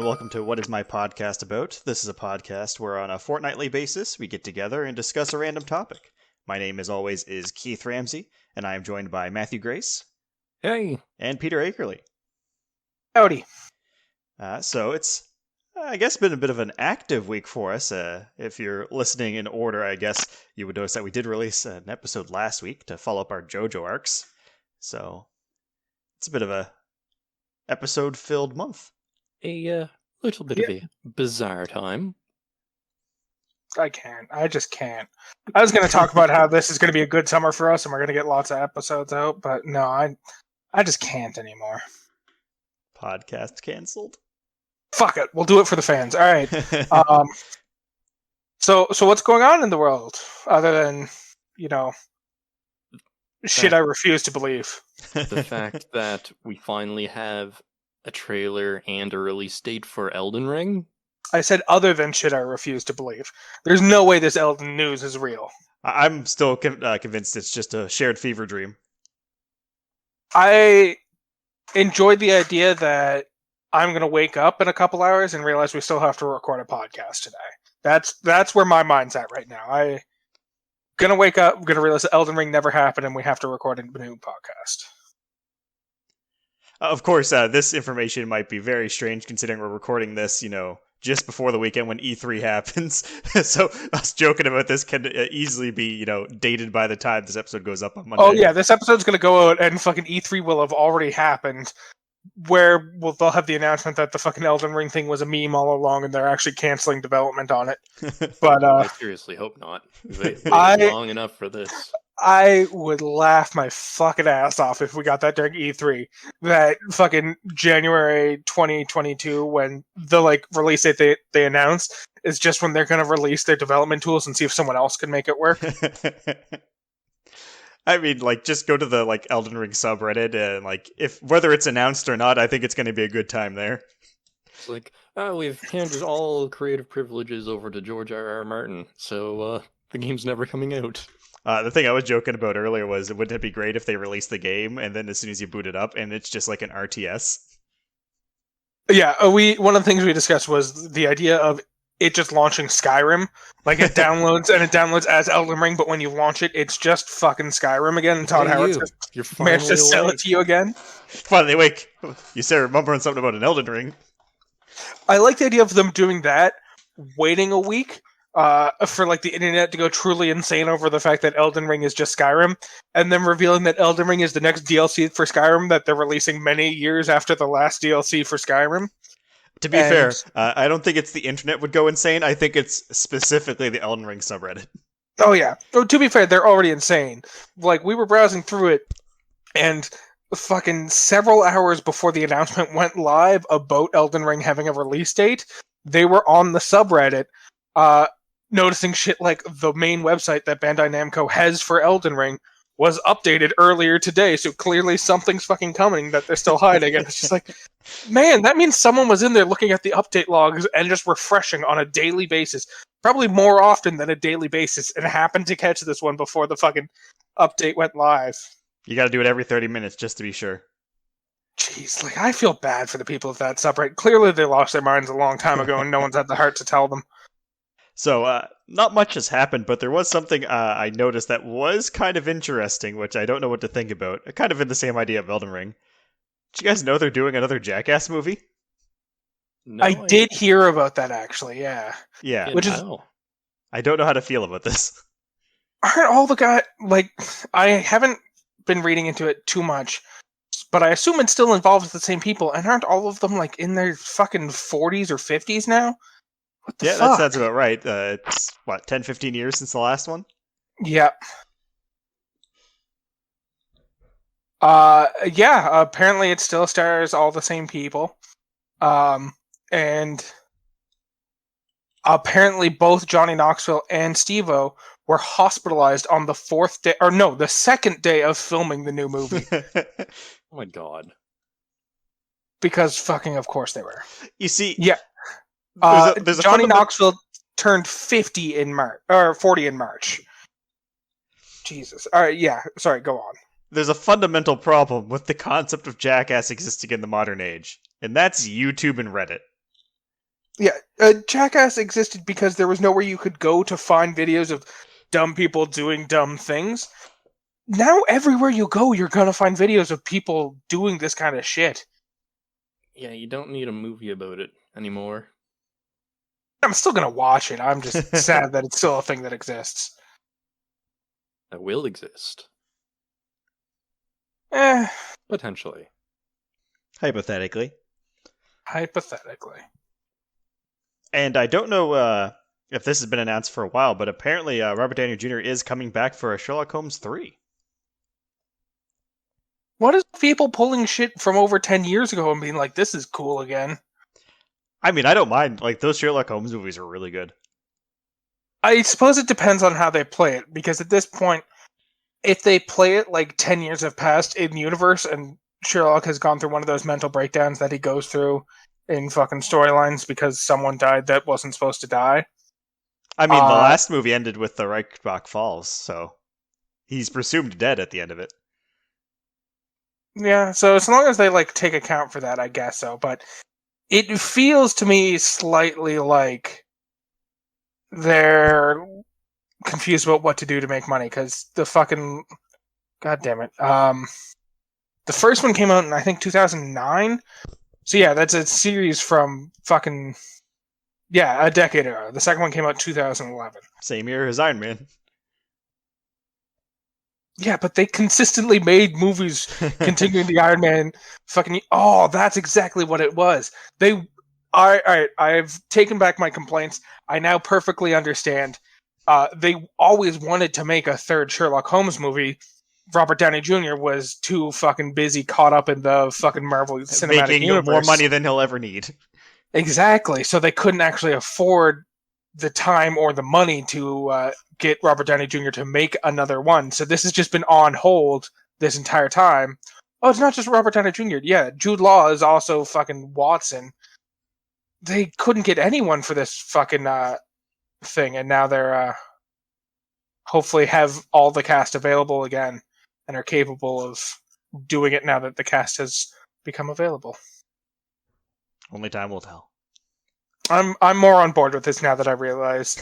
welcome to What Is My Podcast About? This is a podcast where on a fortnightly basis we get together and discuss a random topic. My name, as always, is Keith Ramsey, and I am joined by Matthew Grace Hey. and Peter Akerley. Howdy. So it's, I guess, been a bit of an active week for us. If you're listening in order, I guess you would notice that we did release an episode last week to follow up our JoJo arcs. So it's a bit of a episode-filled month. A little bit of a bizarre time. I can't. I just can't. I was going to talk about how this is going to be a good summer for us and we're going to get lots of episodes out, but no, I just can't anymore. Podcast canceled. Fuck it. We'll do it for the fans. All right. So what's going on in the world other than, shit I refuse to believe? The fact that we finally have a trailer and a release date for Elden Ring. I said other than shit I refuse to believe. There's no way this Elden news is real. I'm still convinced it's just a shared fever dream. I enjoyed the idea that I'm going to wake up in a couple hours and realize we still have to record a podcast today. That's where my mind's at right now. I'm going to wake up, I'm going to realize that Elden Ring never happened and we have to record a new podcast. Of course, this information might be very strange considering we're recording this, just before the weekend when E3 happens. So us joking about this can easily be, dated by the time this episode goes up on Monday. Oh yeah, this episode's going to go out and fucking E3 will have already happened, where they'll have the announcement that the fucking Elden Ring thing was a meme all along and they're actually canceling development on it. But I seriously hope not. They long enough for this. I would laugh my fucking ass off if we got that during E3. That fucking January 2022 when the release date they announced is just when they're going to release their development tools and see if someone else can make it work. I mean, just go to the Elden Ring subreddit and if whether it's announced or not, I think it's going to be a good time there. It's we've handed all creative privileges over to George R.R. Martin, so the game's never coming out. The thing I was joking about earlier was, wouldn't it be great if they released the game and then as soon as you boot it up and it's just like an RTS? Yeah, one of the things we discussed was the idea of it just launching Skyrim. It downloads as Elden Ring, but when you launch it, it's just fucking Skyrim again. And Todd Howard managed to sell it to you again. Finally awake. You said remembering something about an Elden Ring. I like the idea of them doing that, waiting a week, for the internet to go truly insane over the fact that Elden Ring is just Skyrim, and then revealing that Elden Ring is the next DLC for Skyrim that they're releasing many years after the last DLC for Skyrim. To be fair, I don't think it's the internet would go insane. I think it's specifically the Elden Ring subreddit. Oh yeah. Oh, to be fair, they're already insane. We were browsing through it, and fucking several hours before the announcement went live about Elden Ring having a release date, they were on the subreddit, noticing shit like the main website that Bandai Namco has for Elden Ring was updated earlier today, so clearly something's fucking coming that they're still hiding. And it's just man, that means someone was in there looking at the update logs and just refreshing on a daily basis, probably more often than a daily basis, and happened to catch this one before the fucking update went live. You gotta do it every 30 minutes just to be sure. Jeez, I feel bad for the people of that subreddit. Clearly they lost their minds a long time ago and no one's had the heart to tell them. So, not much has happened, but there was something I noticed that was kind of interesting, which I don't know what to think about. Kind of in the same idea of Elden Ring. Did you guys know they're doing another Jackass movie? No, I did hear about that, actually, yeah. Yeah. Which is... I don't know how to feel about this. Aren't all the guys... I haven't been reading into it too much, but I assume it still involves the same people, and aren't all of them, in their fucking 40s or 50s now? What the fuck? That sounds about right. It's, 10, 15 years since the last one? Yeah. Apparently it still stars all the same people. And apparently both Johnny Knoxville and Steve-O were hospitalized on the the second day of filming the new movie. Oh my god. Because fucking of course they were. You see... Yeah. There's Johnny Knoxville turned 50 in March, or 40 in March. Jesus. All right, yeah. Sorry, go on. There's a fundamental problem with the concept of Jackass existing in the modern age, and that's YouTube and Reddit. Yeah, Jackass existed because there was nowhere you could go to find videos of dumb people doing dumb things. Now everywhere you go, you're gonna find videos of people doing this kind of shit. Yeah, you don't need a movie about it anymore. I'm still gonna watch it. I'm just sad that it's still a thing that exists. That will exist. Eh, Potentially. Hypothetically. hypothetically. And I don't know if this has been announced for a while, but apparently Robert Downey Jr. is coming back for a Sherlock Holmes 3. What is people pulling shit from over 10 years ago and being like, this is cool again? I mean, I don't mind. Like, those Sherlock Holmes movies are really good. I suppose it depends on how they play it, because at this point, if they play it like 10 years have passed in the universe and Sherlock has gone through one of those mental breakdowns that he goes through in fucking storylines because someone died that wasn't supposed to die. I mean, the last movie ended with the Reichbach Falls, so he's presumed dead at the end of it. Yeah, so as long as they like take account for that, I guess so. But it feels to me slightly like they're confused about what to do to make money, because the fucking god damn it, the first one came out in I think 2009. So yeah, that's a series from fucking a decade ago. The second one came out 2011. Same year as Iron Man. Yeah, but they consistently made movies continuing the Iron Man fucking. Oh, that's exactly what it was. I've taken back my complaints. I now perfectly understand. They always wanted to make a third Sherlock Holmes movie. Robert Downey Jr. was too fucking busy, caught up in the fucking Marvel Cinematic Making Universe. more money than he'll ever need. Exactly. So they couldn't actually afford the time or the money to get Robert Downey Jr. to make another one. So this has just been on hold this entire time. Oh, it's not just Robert Downey Jr. Yeah, Jude Law is also fucking Watson. They couldn't get anyone for this fucking thing, and now they're hopefully have all the cast available again and are capable of doing it now that the cast has become available. Only time will tell. I'm more on board with this now that I realize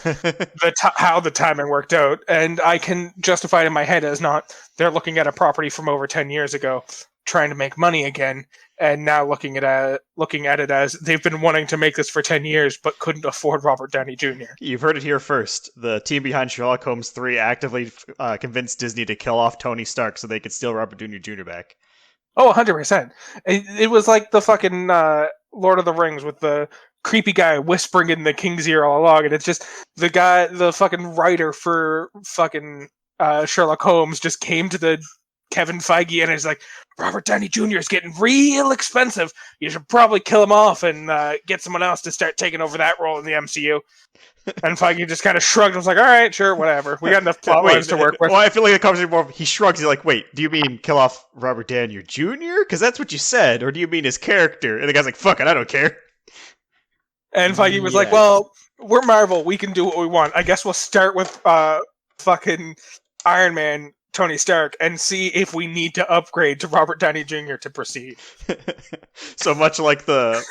how the timing worked out, and I can justify it in my head as not they're looking at a property from over 10 years ago, trying to make money again, and now looking at it as they've been wanting to make this for 10 years but couldn't afford Robert Downey Jr. You've heard it here first. The team behind Sherlock Holmes 3 actively convinced Disney to kill off Tony Stark so they could steal Robert Downey Jr. back. Oh, 100%. It was like the fucking Lord of the Rings with the creepy guy whispering in the king's ear all along, and it's just the fucking writer for fucking Sherlock Holmes just came to the Kevin Feige and is like, Robert Downey Jr. is getting real expensive. You should probably kill him off and get someone else to start taking over that role in the MCU. And Feige just kind of shrugged and was like, all right, sure, whatever. We got enough plot lines to work with. Well, I feel like the conversation more, he shrugs, he's like, wait, do you mean kill off Robert Downey Jr.? Because that's what you said, or do you mean his character? And the guy's like, fuck it, I don't care. And Feige was like, well, we're Marvel, we can do what we want. I guess we'll start with fucking Iron Man, Tony Stark, and see if we need to upgrade to Robert Downey Jr. to proceed. So much like the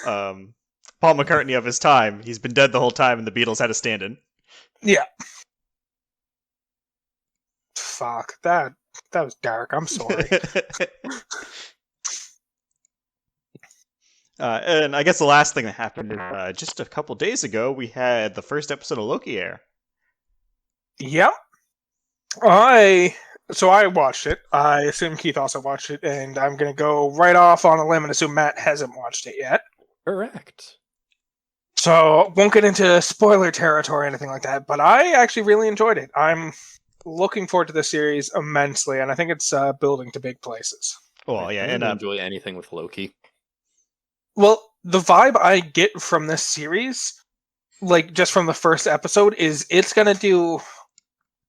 Paul McCartney of his time, he's been dead the whole time and the Beatles had a stand-in. Yeah. Fuck, that was dark. I'm sorry. And I guess the last thing that happened is just a couple days ago, we had the first episode of Loki air. Yep. I watched it. I assume Keith also watched it, and I'm going to go right off on a limb and assume Matt hasn't watched it yet. Correct. So, won't get into spoiler territory or anything like that, but I actually really enjoyed it. I'm looking forward to the series immensely, and I think it's building to big places. Well, yeah, I and enjoy anything with Loki. Well, the vibe I get from this series, like just from the first episode, is it's going to do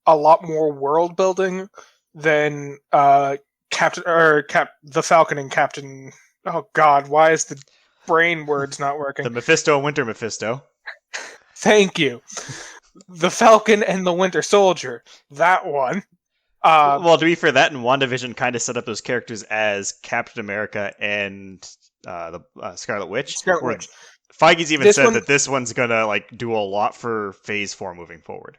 a lot more world building than the Falcon and Captain. Oh God, why is the brain words not working? the Mephisto and Winter Mephisto. Thank you. The Falcon and the Winter Soldier. That one. Well, to be fair, that and WandaVision kind of set up those characters as Captain America and the Scarlet Witch. Scarlet Witch. Feige's even This said one- that this one's gonna like do a lot for Phase 4 moving forward.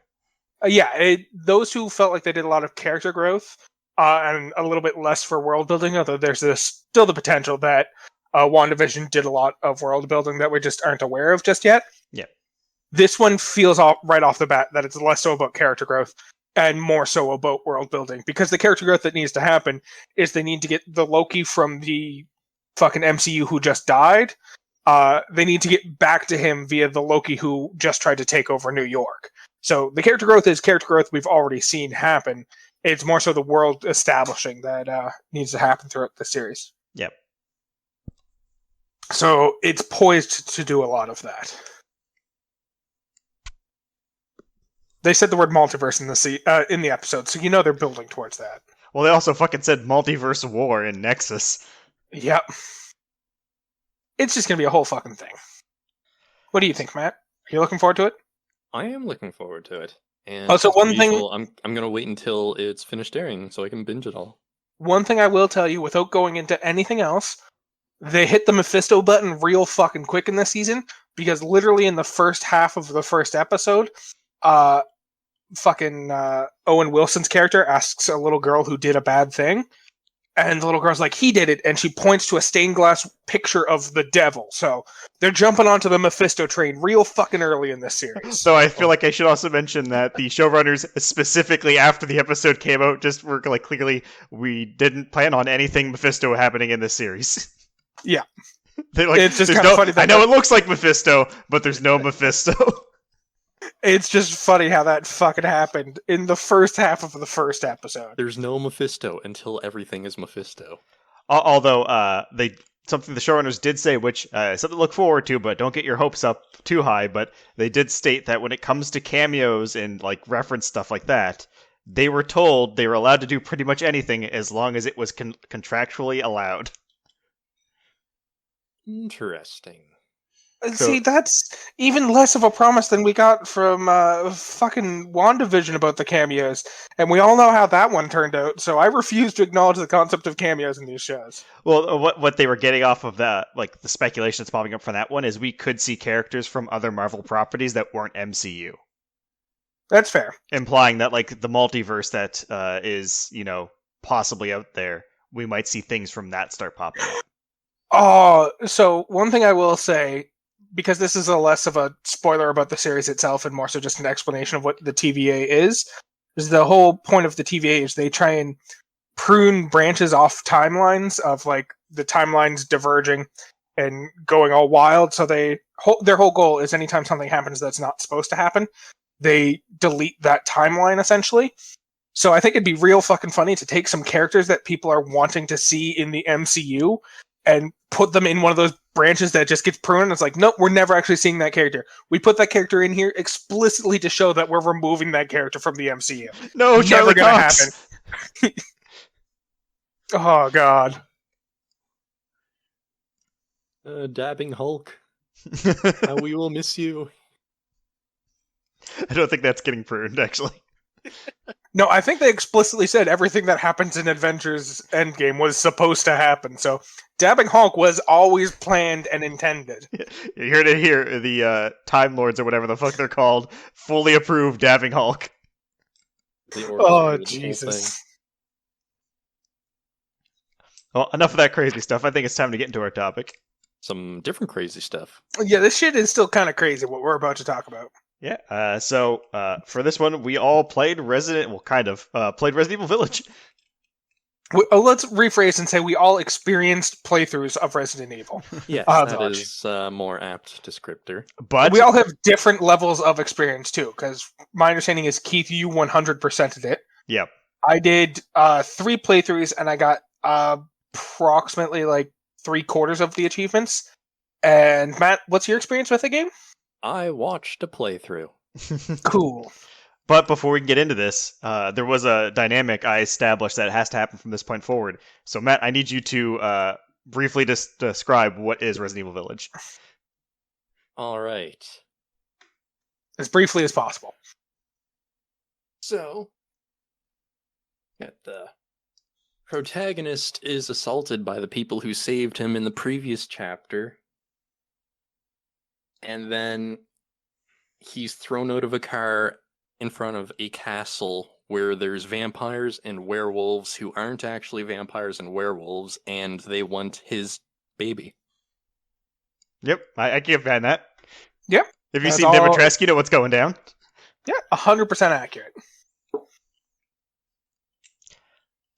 Those who felt like they did a lot of character growth and a little bit less for world building, although there's still the potential that WandaVision did a lot of world building that we just aren't aware of just yet. Yeah. This one feels right off the bat that it's less so about character growth and more so about world building, because the character growth that needs to happen is they need to get the Loki from the fucking MCU who just died. They need to get back to him via the Loki who just tried to take over New York. So the character growth is character growth we've already seen happen. It's more so the world establishing that needs to happen throughout the series. Yep. So it's poised to do a lot of that. They said the word multiverse in the episode, so you know they're building towards that. Well, they also fucking said multiverse war in Nexus. Yep. It's just going to be a whole fucking thing. What do you think, Matt? Are you looking forward to it? I am looking forward to it. And Also, one thing- usual, I'm gonna wait until it's finished airing so I can binge it all. One thing I will tell you, without going into anything else, they hit the Mephisto button real fucking quick in this season, because literally in the first half of the first episode, Owen Wilson's character asks a little girl who did a bad thing, and the little girl's like, he did it, and she points to a stained glass picture of the devil. So they're jumping onto the Mephisto train real fucking early in this series. So I feel like I should also mention that the showrunners, specifically after the episode came out, just were like, clearly, we didn't plan on anything Mephisto happening in this series. Yeah. They're like, It's just "There's kinda no- funny that I know it looks like Mephisto, but there's no Mephisto. It's just funny how that fucking happened in the first half of the first episode. There's no Mephisto until everything is Mephisto. Although something the showrunners did say, which is something to look forward to, but don't get your hopes up too high. But they did state that when it comes to cameos and like reference stuff like that, they were told they were allowed to do pretty much anything as long as it was contractually allowed. Interesting. See, that's even less of a promise than we got from fucking WandaVision about the cameos. And we all know how that one turned out, so I refuse to acknowledge the concept of cameos in these shows. Well, what they were getting off of that, like the speculation that's popping up from that one, is we could see characters from other Marvel properties that weren't MCU. That's fair. Implying that, like, the multiverse that is, possibly out there, we might see things from that start popping up. Oh, so one thing I will say, because this is a less of a spoiler about the series itself and more so just an explanation of what the TVA is the whole point of the TVA is they try and prune branches off timelines of, like, the timelines diverging and going all wild. So their whole goal is anytime something happens that's not supposed to happen, they delete that timeline, essentially. So I think it'd be real fucking funny to take some characters that people are wanting to see in the MCU and put them in one of those branches that just gets pruned. It's like, nope, we're never actually seeing that character. We put that character in here explicitly to show that we're removing that character from the MCU. No, Charlie Never gonna Cox! happen. Oh, God. Dabbing Hulk, how we will miss you. I don't think that's getting pruned, actually. No, I think they explicitly said everything that happens in Avengers Endgame was supposed to happen. So Dabbing Hulk was always planned and intended. You heard it here. The Time Lords, or whatever the fuck they're called, fully approved Dabbing Hulk. Oh, Jesus. Well, enough of that crazy stuff. I think it's time to get into our topic. Some different crazy stuff. Yeah, this shit is still kind of crazy, what we're about to talk about. Yeah, so for this one, we all played Resident Evil Village. Let's rephrase and say we all experienced playthroughs of Resident Evil. Yes, that is a more apt descriptor. But we all have different levels of experience, too, because my understanding is, Keith, you 100%ed it. Yep. I did 3 playthroughs, and I got approximately, like, 3/4 of the achievements. And Matt, what's your experience with the game? I watched a playthrough. Cool. But before we can get into this, there was a dynamic I established that has to happen from this point forward. So, Matt, I need you to briefly describe what is Resident Evil Village. All right. As briefly as possible. So, the protagonist is assaulted by the people who saved him in the previous chapter. and then he's thrown out of a car in front of a castle where there's vampires and werewolves who aren't actually vampires and werewolves, and they want his baby. Yep, I give behind that. Yep. If you've That's seen all- Dimitrescu, you know what's going down. Yeah, 100% accurate.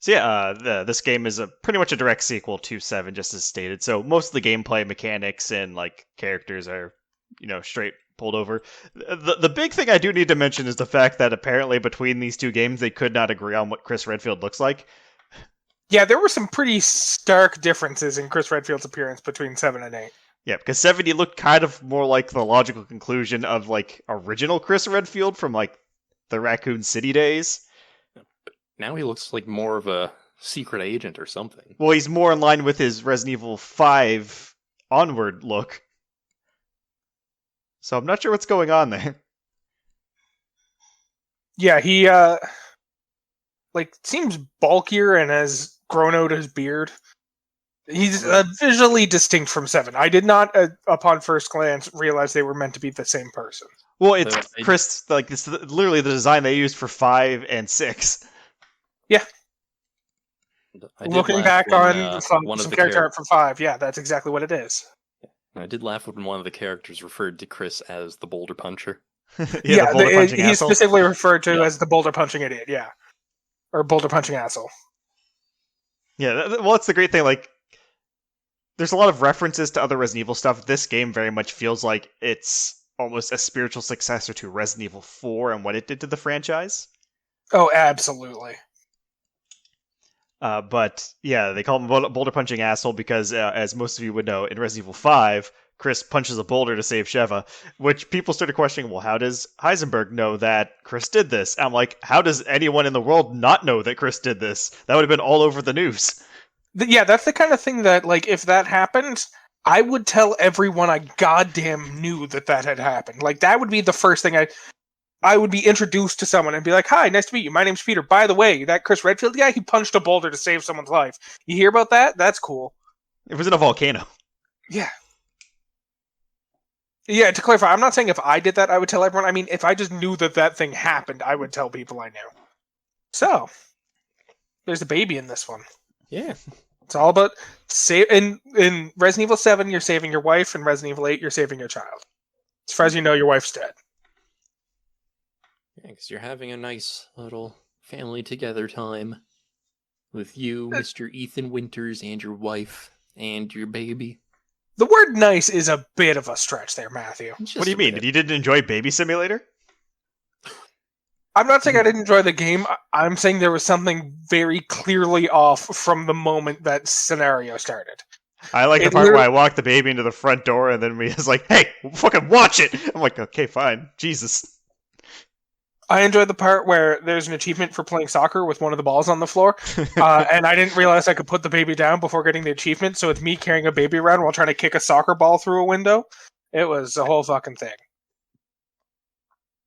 So yeah, this game is pretty much a direct sequel to 7, just as stated. So most of the gameplay mechanics and like characters are, straight pulled over. The big thing I do need to mention is the fact that apparently between these two games they could not agree on what Chris Redfield looks like. Yeah, there were some pretty stark differences in Chris Redfield's appearance between 7 and 8. Yeah, because 7 he looked kind of more like the logical conclusion of like original Chris Redfield from like the Raccoon City days. Now he looks like more of a secret agent or something. Well, he's more in line with his Resident Evil 5 onward look. So I'm not sure what's going on there. Yeah, he seems bulkier and has grown out his beard. He's visually distinct from 7. I did not, upon first glance, realize they were meant to be the same person. Well, it's Chris. Like it's literally the design they used for 5 and 6. Yeah. Looking back on some character art from 5, yeah, that's exactly what it is. I did laugh when one of the characters referred to Chris as the boulder puncher. Yeah, he's specifically referred to as the boulder punching idiot, yeah. Or boulder punching asshole. Yeah, well, it's the great thing, like, there's a lot of references to other Resident Evil stuff. This game very much feels like it's almost a spiritual successor to Resident Evil 4 and what it did to the franchise. Oh, absolutely. But yeah, they call him boulder punching asshole because, as most of you would know, in Resident Evil 5, Chris punches a boulder to save Sheva, which people started questioning, well, how does Heisenberg know that Chris did this? And I'm like, how does anyone in the world not know that Chris did this? That would have been all over the news. Yeah, that's the kind of thing that, like, if that happened, I would tell everyone I goddamn knew that had happened. Like, that would be the first thing I would be introduced to someone and be like, hi, nice to meet you. My name's Peter. By the way, that Chris Redfield guy, he punched a boulder to save someone's life. You hear about that? That's cool. It was in a volcano. Yeah. Yeah, to clarify, I'm not saying if I did that, I would tell everyone. I mean, if I just knew that thing happened, I would tell people I knew. So, there's a baby in this one. Yeah. It's all about... In Resident Evil 7, you're saving your wife. In Resident Evil 8, you're saving your child. As far as you know, your wife's dead. Yeah, because you're having a nice little family together time with you, Mr. Ethan Winters, and your wife, and your baby. The word nice is a bit of a stretch there, Matthew. What do you mean? You didn't enjoy Baby Simulator? I'm not saying I didn't enjoy the game. I'm saying there was something very clearly off from the moment that scenario started. I like the part where I walked the baby into the front door and then we was like, hey, fucking watch it! I'm like, okay, fine. Jesus. I enjoyed the part where there's an achievement for playing soccer with one of the balls on the floor, and I didn't realize I could put the baby down before getting the achievement, so it's me carrying a baby around while trying to kick a soccer ball through a window. It was a whole fucking thing.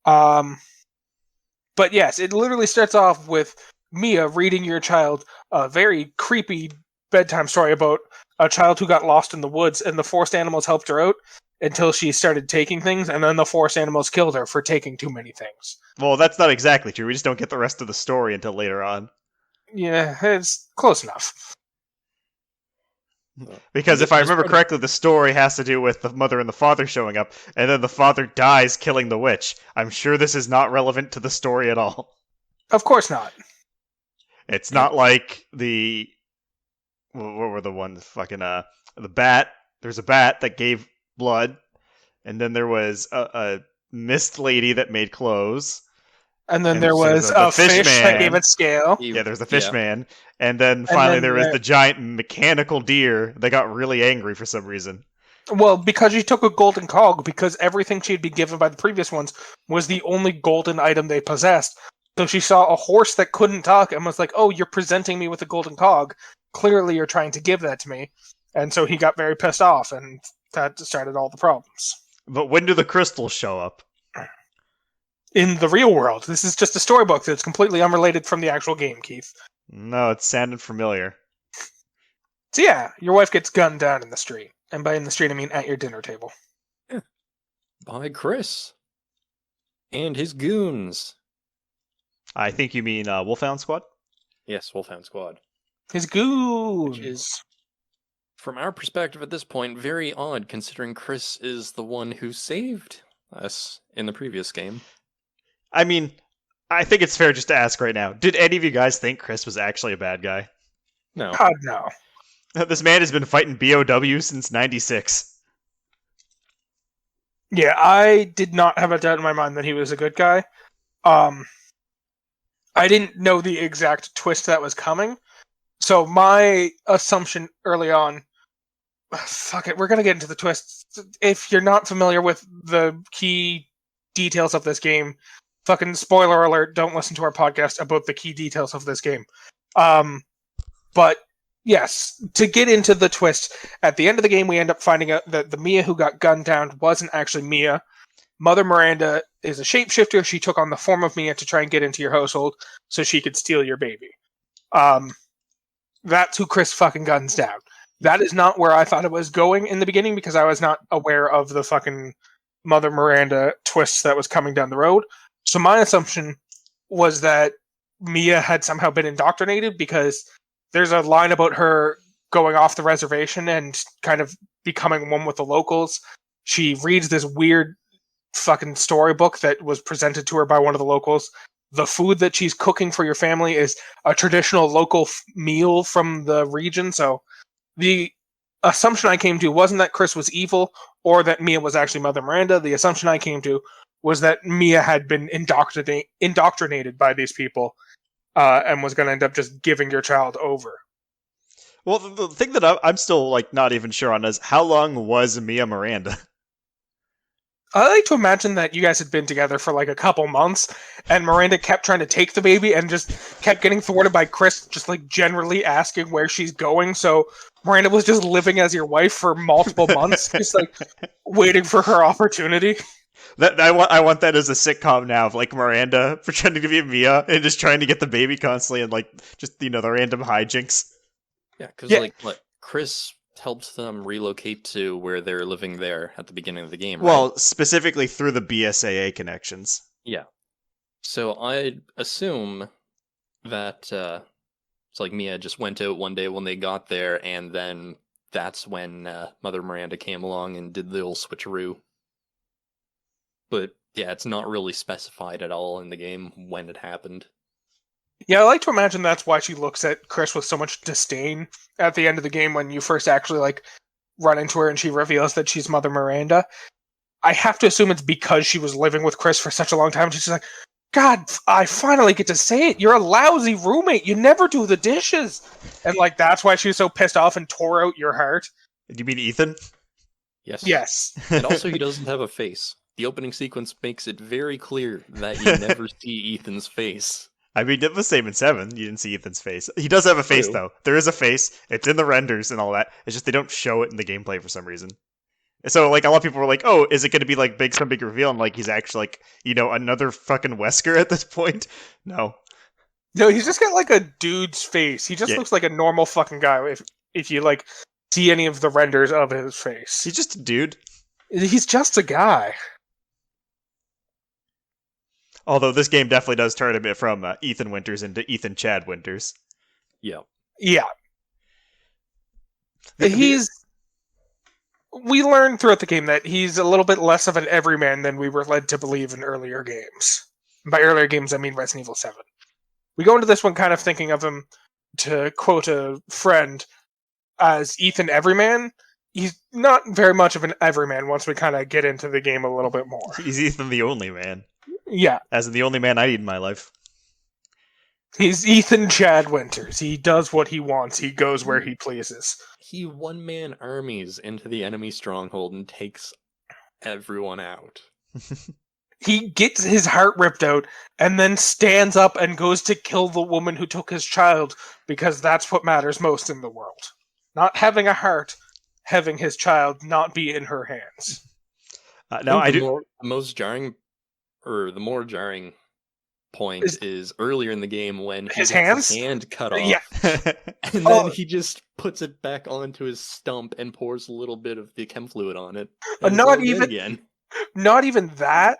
But yes, it literally starts off with Mia reading your child a very creepy bedtime story about a child who got lost in the woods, and the forest animals helped her out until she started taking things, and then the forest animals killed her for taking too many things. Well, that's not exactly true. We just don't get the rest of the story until later on. Yeah, it's close enough. Because if I remember correctly, the story has to do with the mother and the father showing up, and then the father dies killing the witch. I'm sure this is not relevant to the story at all. Of course not. It's not like the... What were the ones? Fucking, the bat. There's a bat that gave blood, and then there was a mist lady that made clothes. And then there was a fish that gave it scale. Yeah, there's the fish man. And then finally there was the giant mechanical deer that got really angry for some reason. Well, because she took a golden cog, because everything she'd been given by the previous ones was the only golden item they possessed. So she saw a horse that couldn't talk and was like, oh, you're presenting me with a golden cog. Clearly you're trying to give that to me. And so he got very pissed off, and that started all the problems. But when do the crystals show up? In the real world. This is just a storybook that's completely unrelated from the actual game, Keith. No, it sounded familiar. So yeah, your wife gets gunned down in the street. And by in the street, I mean at your dinner table. Yeah. by Chris and his goons. I think you mean Wolfhound Squad? Yes, Wolfhound Squad. His goons. Which is, from our perspective at this point, very odd considering Chris is the one who saved us in the previous game. I mean, I think it's fair just to ask right now. Did any of you guys think Chris was actually a bad guy? No. God, no. This man has been fighting BOW since 96. Yeah, I did not have a doubt in my mind that he was a good guy. I didn't know the exact twist that was coming. So my assumption early on, fuck it, we're going to get into the twists. If you're not familiar with the key details of this game, fucking spoiler alert, don't listen to our podcast about the key details of this game. But yes, to get into the twist, at the end of the game we end up finding out that the Mia who got gunned down wasn't actually Mia. Mother Miranda is a shapeshifter. She took on the form of Mia to try and get into your household so she could steal your baby. That's who Chris fucking guns down. That is not where I thought it was going in the beginning because I was not aware of the fucking Mother Miranda twist that was coming down the road. So my assumption was that Mia had somehow been indoctrinated because there's a line about her going off the reservation and kind of becoming one with the locals. She reads this weird fucking storybook that was presented to her by one of the locals. The food that she's cooking for your family is a traditional local meal from the region. So the assumption I came to wasn't that Chris was evil or that Mia was actually Mother Miranda. The assumption I came to was that Mia had been indoctrinated by these people and was going to end up just giving your child over. Well, the thing that I'm still like not even sure on is how long was Mia Miranda? I like to imagine that you guys had been together for like a couple months, and Miranda kept trying to take the baby and just kept getting thwarted by Chris, just like generally asking where she's going. So Miranda was just living as your wife for multiple months, just like waiting for her opportunity. I want that as a sitcom now of like Miranda pretending to be Mia and just trying to get the baby constantly and like just the random hijinks. Yeah, because Chris helped them relocate to where they're living there at the beginning of the game, right? Well, specifically through the BSAA connections. Yeah. So I'd assume that it's like Mia just went out one day when they got there, and then that's when Mother Miranda came along and did the old switcheroo. But yeah, it's not really specified at all in the game when it happened. Yeah, I like to imagine that's why she looks at Chris with so much disdain at the end of the game when you first actually like run into her and she reveals that she's Mother Miranda. I have to assume it's because she was living with Chris for such a long time. She's like, God, I finally get to say it. You're a lousy roommate. You never do the dishes. And like that's why she was so pissed off and tore out your heart. Do you mean Ethan? Yes. Yes. And also he doesn't have a face. The opening sequence makes it very clear that you never see Ethan's face. I mean, it was the same in 7. You didn't see Ethan's face. He does have a face, though. There is a face. It's in the renders and all that. It's just they don't show it in the gameplay for some reason. So, like, a lot of people were like, oh, is it going to be, like, some big reveal? And, like, he's actually, like, another fucking Wesker at this point? No. No, he's just got, like, a dude's face. He just looks like a normal fucking guy if you, like, see any of the renders of his face. He's just a dude. He's just a guy. Although this game definitely does turn a bit from Ethan Winters into Ethan Chad Winters. Yeah. Yeah. We learned throughout the game that he's a little bit less of an everyman than we were led to believe in earlier games. By earlier games, I mean Resident Evil 7. We go into this one kind of thinking of him, to quote a friend, as Ethan Everyman. He's not very much of an everyman once we kind of get into the game a little bit more. He's Ethan the only man. Yeah. As in the only man I need in my life. He's Ethan Chad Winters. He does what he wants. He goes where he pleases. He one-man armies into the enemy stronghold and takes everyone out. He gets his heart ripped out and then stands up and goes to kill the woman who took his child because that's what matters most in the world. Not having a heart, having his child not be in her hands. The more jarring point is earlier in the game when he his gets his hand cut off. Yeah. And then he just puts it back onto his stump and pours a little bit of the chem fluid on it. Not even Not even that.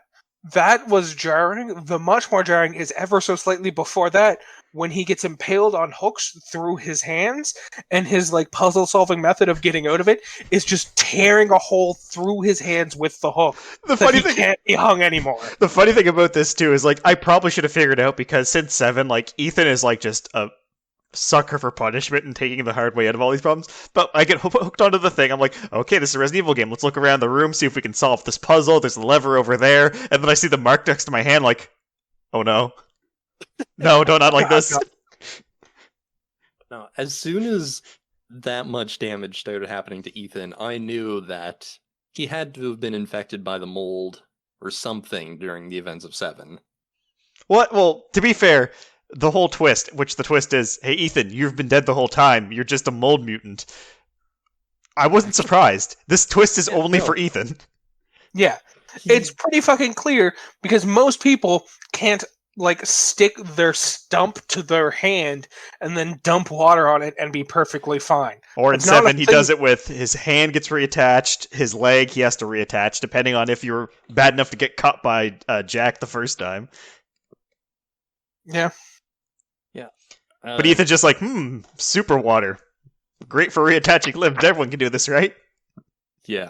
That was jarring. The much more jarring is ever so slightly before that, when he gets impaled on hooks through his hands, and his like puzzle-solving method of getting out of it is just tearing a hole through his hands with the hook. The That funny he thing, can't be hung anymore. the funny thing about this too is like I probably should have figured it out because since 7, like Ethan is like just a sucker for punishment and taking the hard way out of all these problems. But I get hooked onto the thing. I'm like, okay, this is a Resident Evil game. Let's look around the room, see if we can solve this puzzle. There's a lever over there, and then I see the mark next to my hand. Like, oh no, no, not like this. No, as soon as that much damage started happening to Ethan, I knew that he had to have been infected by the mold or something during the events of 7. What? Well, to be fair, the whole twist, which the twist is, hey, Ethan, you've been dead the whole time. You're just a mold mutant. I wasn't surprised. This twist is only for Ethan. Yeah. It's pretty fucking clear because most people can't like stick their stump to their hand and then dump water on it and be perfectly fine. Or in It's not a 7, he thing- does it with his hand gets reattached, his leg he has to reattach, depending on if you're bad enough to get cut by Jack the first time. Yeah. But Ethan's just like, super water. Great for reattaching limbs. Everyone can do this, right? Yeah.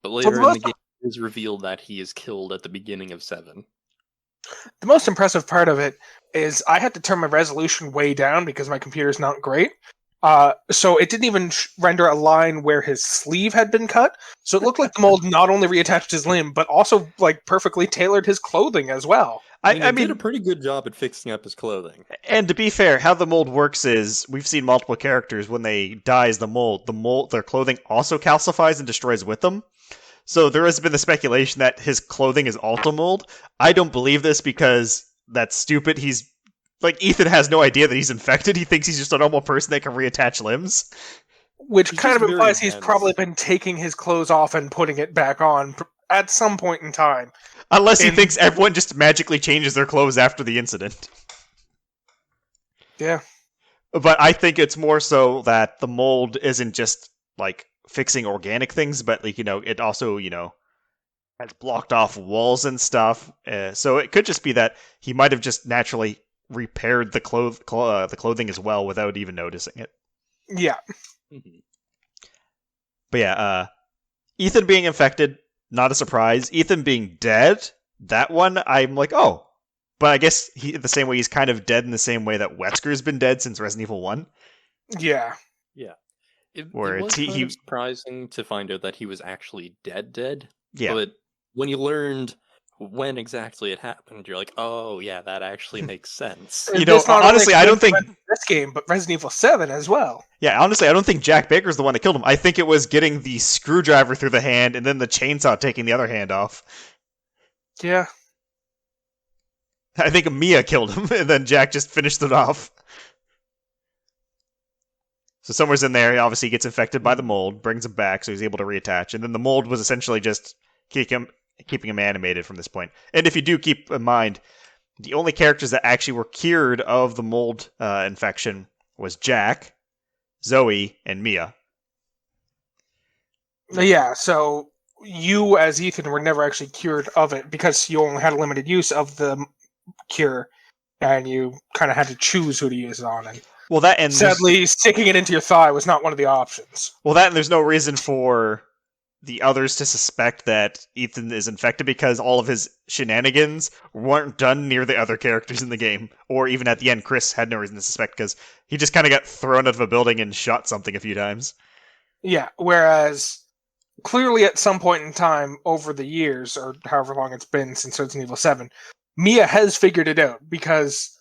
But later in the game, it is revealed that he is killed at the beginning of 7. The most impressive part of it is I had to turn my resolution way down because my computer's not great. So it didn't even render a line where his sleeve had been cut. So it looked like the mold not only reattached his limb, but also like perfectly tailored his clothing as well. I mean, did a pretty good job at fixing up his clothing. And to be fair, how the mold works is we've seen multiple characters when they die as the mold, their clothing also calcifies and destroys with them. So there has been the speculation that his clothing is also mold. I don't believe this because that's stupid. He's like Ethan has no idea that he's infected. He thinks he's just a normal person that can reattach limbs. Which He's kind of just implies very he's intense. probably been taking his clothes off and putting it back on at some point in time. Unless he And- thinks everyone just magically changes their clothes after the incident. Yeah. But I think it's more so that the mold isn't just like fixing organic things, but like, it also, has blocked off walls and stuff. So it could just be that he might have just naturally repaired the clothing as well without even noticing it. Yeah. But yeah, Ethan being infected, not a surprise. Ethan being dead, that one, I'm like, oh. But I guess the same way he's kind of dead in the same way that Wesker's been dead since Resident Evil 1. Yeah. It Where was it's- kind of surprising to find out that he was actually dead. Yeah. But when you learned when exactly it happened, you're like, oh yeah, that actually makes sense. This not only honestly, I don't think... explains this game, but Resident Evil 7 as well. Yeah, honestly, I don't think Jack Baker's the one that killed him. I think it was getting the screwdriver through the hand and then the chainsaw taking the other hand off. Yeah. I think Mia killed him, and then Jack just finished it off. So somewhere's in there, he obviously gets infected by the mold, brings him back, so he's able to reattach. And then the mold was essentially just keeping him animated from this point. And if you do keep in mind, the only characters that actually were cured of the mold infection was Jack, Zoe, and Mia. Yeah, so you as Ethan were never actually cured of it because you only had a limited use of the cure, and you kind of had to choose who to use it on. And Well, that and sadly, sticking it into your thigh was not one of the options. and there's no reason for the others to suspect that Ethan is infected because all of his shenanigans weren't done near the other characters in the game. Or even at the end, Chris had no reason to suspect because he just kind of got thrown out of a building and shot something a few times. Yeah, whereas clearly at some point in time over the years, or however long it's been since Resident Evil 7, Mia has figured it out because,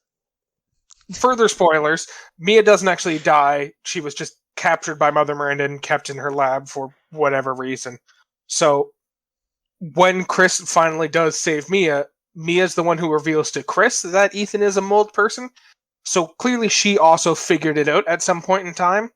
further spoilers, Mia doesn't actually die. She was just captured by Mother Miranda and kept in her lab for whatever reason. So when Chris finally does save Mia, Mia's the one who reveals to Chris that Ethan is a mold person. So clearly she also figured it out at some point in time.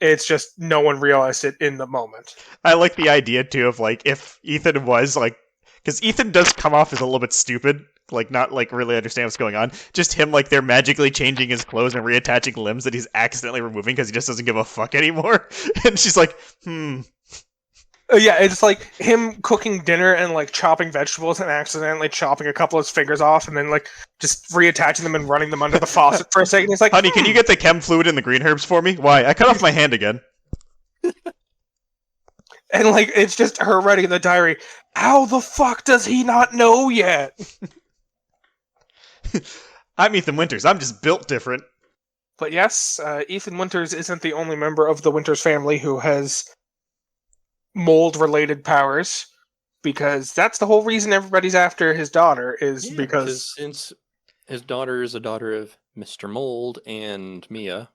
It's just no one realized it in the moment. I like the idea, too, of, like, if Ethan was, like... Because Ethan does come off as a little bit stupid, like, not, like, really understand what's going on. Just him, like, they're magically changing his clothes and reattaching limbs that he's accidentally removing because he just doesn't give a fuck anymore. And she's like, Yeah, it's like him cooking dinner and like chopping vegetables and accidentally chopping a couple of his fingers off and then like just reattaching them and running them under the faucet for a second. He's like, Honey, can you get the chem fluid and the green herbs for me? Why? I cut off my hand again. And like it's just her writing in the diary, how the fuck does he not know yet? I'm Ethan Winters. I'm just built different. But yes, Ethan Winters isn't the only member of the Winters family who has mold-related powers, because that's the whole reason everybody's after his daughter, is because since his daughter is a daughter of Mr. Mold and Mia,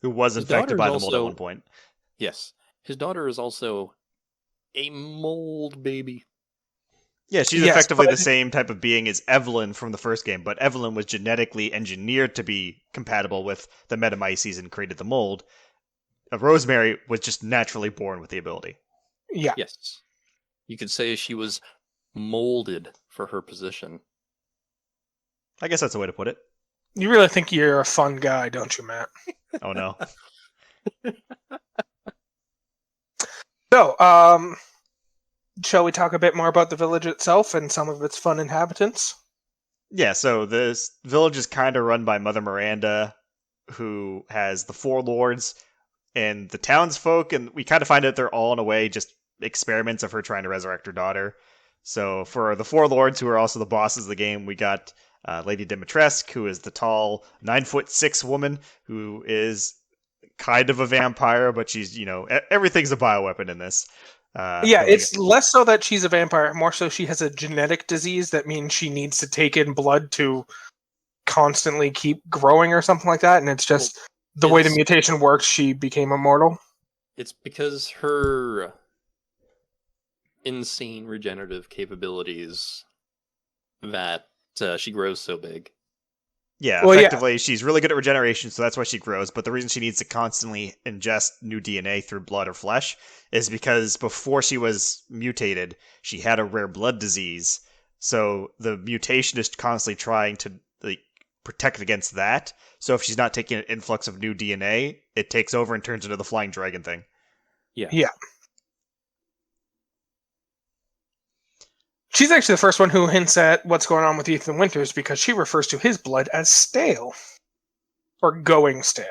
who was infected by the mold at one point. Yes, his daughter is also a mold baby. Yeah, she's effectively the same type of being as Evelyn from the first game, but Evelyn was genetically engineered to be compatible with the Metamyces and created the mold. Rosemary was just naturally born with the ability. Yeah. Yes. You could say she was molded for her position. I guess that's a way to put it. You really think you're a fun guy, don't you, Matt? Oh, no. So, shall we talk a bit more about the village itself and some of its fun inhabitants? Yeah, so this village is kind of run by Mother Miranda, who has the four lords and the townsfolk, and we kind of find out they're all in a way just experiments of her trying to resurrect her daughter. So for the four lords, who are also the bosses of the game, we got Lady Dimitrescu, who is the tall 9'6" woman who is kind of a vampire, but she's, everything's a bioweapon in this. It's less so that she's a vampire, more so she has a genetic disease that means she needs to take in blood to constantly keep growing or something like that, and it's just the way the mutation works, she became immortal. It's because her insane regenerative capabilities that she grows so big. Yeah, effectively, she's really good at regeneration, so that's why she grows. But the reason she needs to constantly ingest new DNA through blood or flesh is because before she was mutated, she had a rare blood disease. So the mutation is constantly trying to protect against that. So if she's not taking an influx of new DNA, it takes over and turns into the flying dragon thing. Yeah. She's actually the first one who hints at what's going on with Ethan Winters, because she refers to his blood as stale. Or going stale.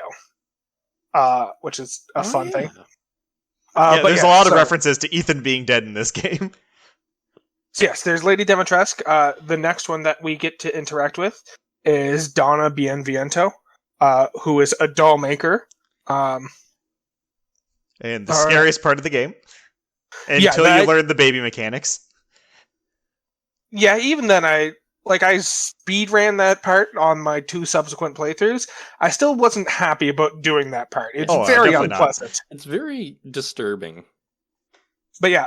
Which is a fun thing. There's a lot of references to Ethan being dead in this game. So yes, there's Lady Dimitrescu. The next one that we get to interact with is Donna Bienviento, who is a doll maker. And the scariest part of the game. Until you learn the baby mechanics. Yeah, even then I speed ran that part on my 2 subsequent playthroughs. I still wasn't happy about doing that part. It's very unpleasant. Not. It's very disturbing. But yeah,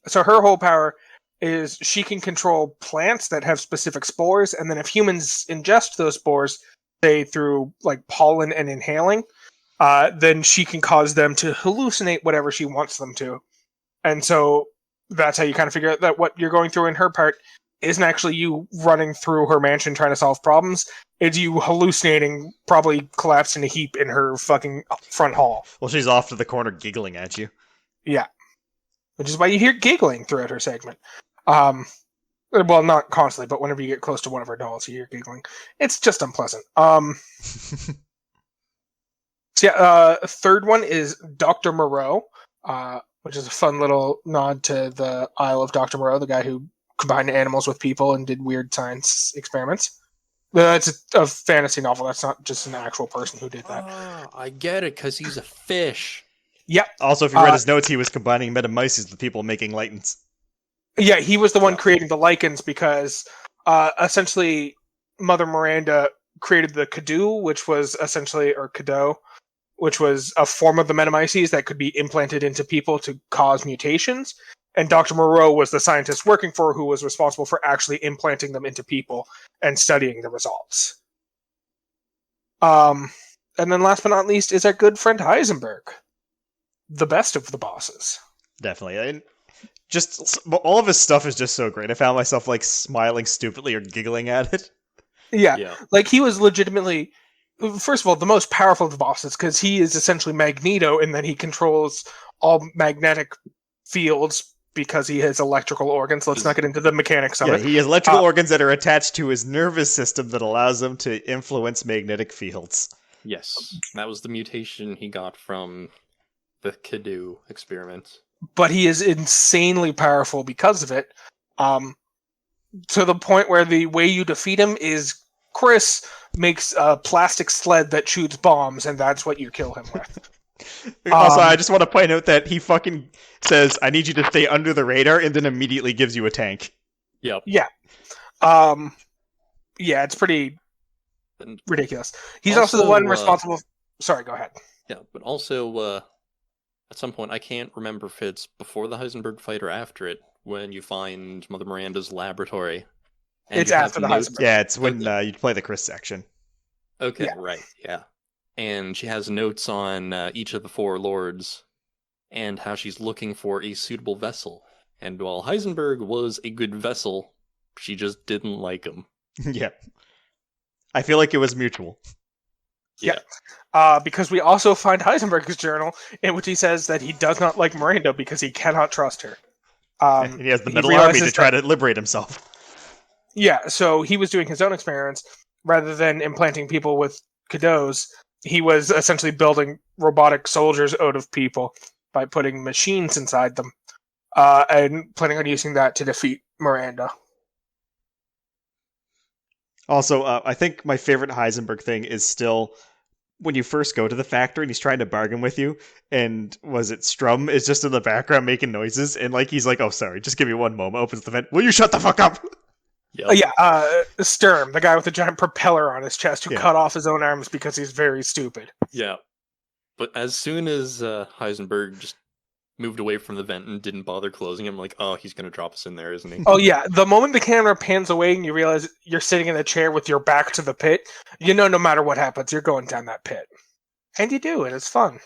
so her whole power is she can control plants that have specific spores, and then if humans ingest those spores, say through pollen and inhaling, then she can cause them to hallucinate whatever she wants them to. And so that's how you kind of figure out that what you're going through in her part isn't actually you running through her mansion trying to solve problems. It's you hallucinating, probably collapsed in a heap in her fucking front hall. Well, she's off to the corner giggling at you. Yeah. Which is why you hear giggling throughout her segment. Well, not constantly, but whenever you get close to one of her dolls, you hear giggling. It's just unpleasant. Third one is Dr. Moreau, which is a fun little nod to the Isle of Dr. Moreau, the guy who combined animals with people and did weird science experiments. It's a fantasy novel. That's not just an actual person who did that. Oh, I get it, because he's a fish. Yep. Also, if you read his notes, he was combining Metamyces with people making lichens. Yeah, he was the one creating the lichens because essentially Mother Miranda created the Cadou, which was essentially, or Cadou, which was a form of the Metamyces that could be implanted into people to cause mutations. And Dr. Moreau was the scientist working for her who was responsible for actually implanting them into people and studying the results. And then last but not least is our good friend Heisenberg. The best of the bosses. Definitely. And just all of his stuff is just so great. I found myself smiling stupidly or giggling at it. Yeah. He was legitimately, first of all, the most powerful of the bosses because he is essentially Magneto in that he controls all magnetic fields because he has electrical organs. Let's not get into the mechanics of Yeah, it. he has electrical organs that are attached to his nervous system that allows him to influence magnetic fields. Yes, that was the mutation he got from the Kidoo experiment. But he is insanely powerful because of it. To the point where the way you defeat him is Chris makes a plastic sled that shoots bombs, and that's what you kill him with. Also, I just want to point out that he fucking says, I need you to stay under the radar, and then immediately gives you a tank. Yep. Yeah. Yeah, it's pretty ridiculous. He's also the one responsible... Sorry, go ahead. Yeah, but also, at some point, I can't remember if it's before the Heisenberg fight or after it, when you find Mother Miranda's laboratory. And it's after the Heisenberg. Yeah, it's when you play the Chris section. Okay, Yeah. right, yeah. And she has notes on each of the four lords, and how she's looking for a suitable vessel. And while Heisenberg was a good vessel, she just didn't like him. Yeah. I feel like it was mutual. Yeah. Because we also find Heisenberg's journal, in which he says that he does not like Miranda because he cannot trust her. And he has the Middle Army to try to liberate himself. Yeah, so he was doing his own experiments. Rather than implanting people with Kados, he was essentially building robotic soldiers out of people by putting machines inside them, and planning on using that to defeat Miranda. Also, I think my favorite Heisenberg thing is still when you first go to the factory and he's trying to bargain with you, and was it Strum is just in the background making noises, and he's like, oh, sorry, just give me one moment, opens the vent, will you shut the fuck up? Yep. Sturm, the guy with the giant propeller on his chest who cut off his own arms because he's very stupid. Yeah. But as soon as Heisenberg just moved away from the vent and didn't bother closing him, like, oh, he's going to drop us in there, isn't he? Oh, yeah. The moment the camera pans away and you realize you're sitting in a chair with your back to the pit, you know no matter what happens, you're going down that pit. And you do, and it's fun.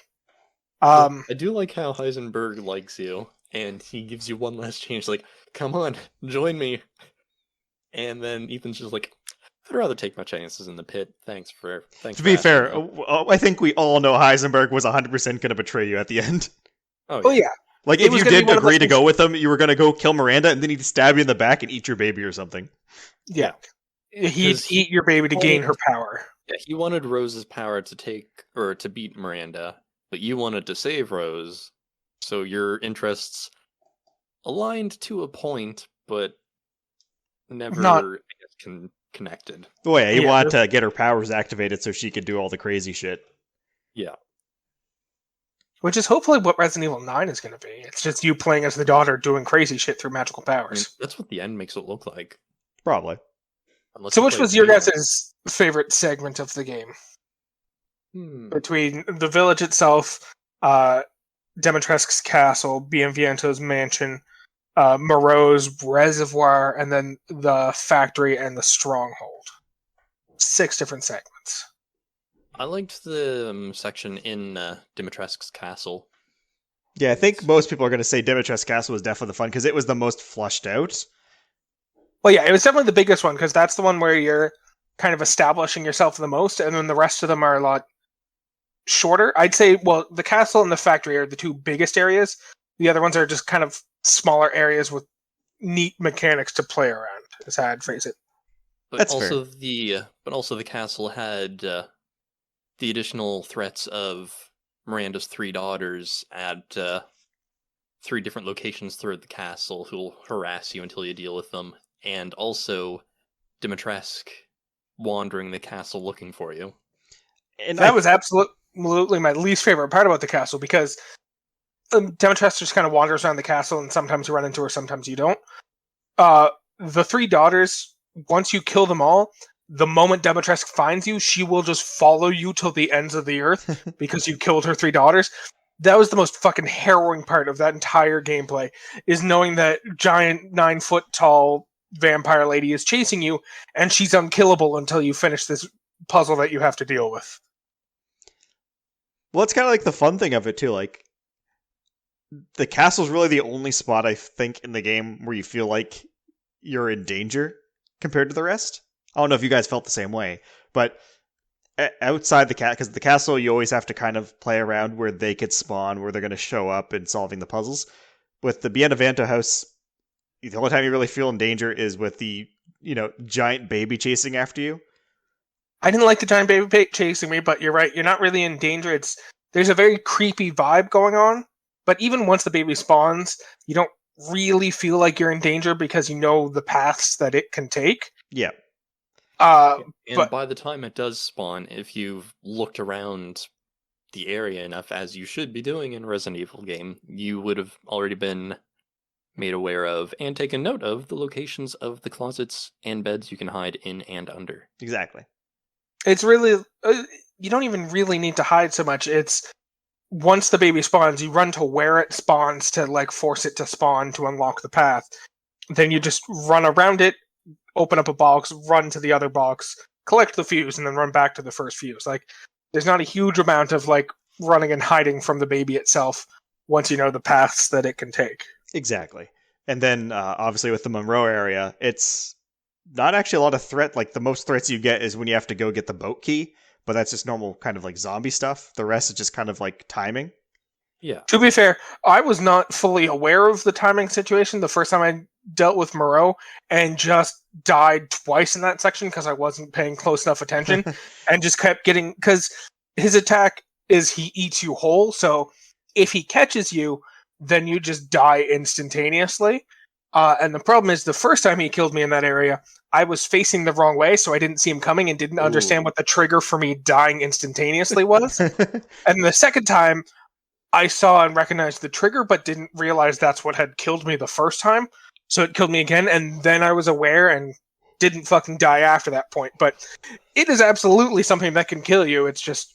I do like how Heisenberg likes you, and he gives you one last chance, like, come on, join me. And then Ethan's just like, I'd rather take my chances in the pit. Thanks. To be fair, I think we all know Heisenberg was 100% going to betray you at the end. Oh, yeah. Like, if you did agree to go with him, you were going to go kill Miranda, and then he'd stab you in the back and eat your baby or something. Yeah. He'd eat your baby to gain her power. Yeah, he wanted Rose's power to beat Miranda, but you wanted to save Rose, so your interests aligned to a point, but never connected. Oh yeah, he wanted to get her powers activated so she could do all the crazy shit. Yeah. Which is hopefully what Resident Evil 9 is going to be. It's just you playing as the daughter doing crazy shit through magical powers. I mean, that's what the end makes it look like. Probably. So which was your guys' favorite segment of the game? Between the village itself, Dimitrescu's castle, Bienvento's mansion, Moreau's reservoir, and then the factory and the stronghold. 6 different segments. I liked the section in Dimitrescu's castle. Yeah, I think most people are going to say Dimitrescu's castle was definitely the fun because it was the most flushed out. Well, yeah, it was definitely the biggest one because that's the one where you're kind of establishing yourself the most, and then the rest of them are a lot shorter. I'd say, well, the castle and the factory are the 2 biggest areas. The other ones are just kind of smaller areas with neat mechanics to play around, is how I'd phrase it. But That's also fair. But also the castle had the additional threats of Miranda's 3 daughters at 3 different locations throughout the castle who'll harass you until you deal with them, and also Dimitrescu wandering the castle looking for you. And that was absolutely my least favorite part about the castle, because Dimitrescu just kind of wanders around the castle, and sometimes you run into her, sometimes you don't. The 3 daughters, once you kill them all, the moment Dimitrescu finds you, she will just follow you till the ends of the earth because you killed her 3 daughters. That was the most fucking harrowing part of that entire gameplay, is knowing that giant 9-foot-tall vampire lady is chasing you, and she's unkillable until you finish this puzzle that you have to deal with. Well, it's kind of like the fun thing of it, too. Like, the castle's really the only spot, I think, in the game where you feel like you're in danger compared to the rest. I don't know if you guys felt the same way, but outside the because the castle, you always have to kind of play around where they could spawn, where they're going to show up and solving the puzzles. with the Bienavanto house, the only time you really feel in danger is with the, giant baby chasing after you. I didn't like the giant baby chasing me, but you're right. You're not really in danger. There's a very creepy vibe going on. But even once the baby spawns, you don't really feel like you're in danger because you know the paths that it can take. Yeah. And by the time it does spawn, if you've looked around the area enough, as you should be doing in a Resident Evil game, you would have already been made aware of and taken note of the locations of the closets and beds you can hide in and under. Exactly. It's really... you don't even really need to hide so much. It's... Once the baby spawns, you run to where it spawns to, force it to spawn to unlock the path. Then you just run around it, open up a box, run to the other box, collect the fuse, and then run back to the first fuse. There's not a huge amount of, running and hiding from the baby itself once you know the paths that it can take. Exactly. And then, obviously, with the Monroe area, it's not actually a lot of threat. The most threats you get is when you have to go get the boat key, but that's just normal kind of zombie stuff. The rest is just kind of timing. Yeah. To be fair, I was not fully aware of the timing situation the first time I dealt with Moreau, and just died twice in that section because I wasn't paying close enough attention, and just kept getting... Because his attack is he eats you whole, so if he catches you, then you just die instantaneously. And the problem is, the first time he killed me in that area, I was facing the wrong way, so I didn't see him coming and didn't understand what the trigger for me dying instantaneously was. And the second time, I saw and recognized the trigger, but didn't realize that's what had killed me the first time. So it killed me again, and then I was aware and didn't fucking die after that point. But it is absolutely something that can kill you. It's just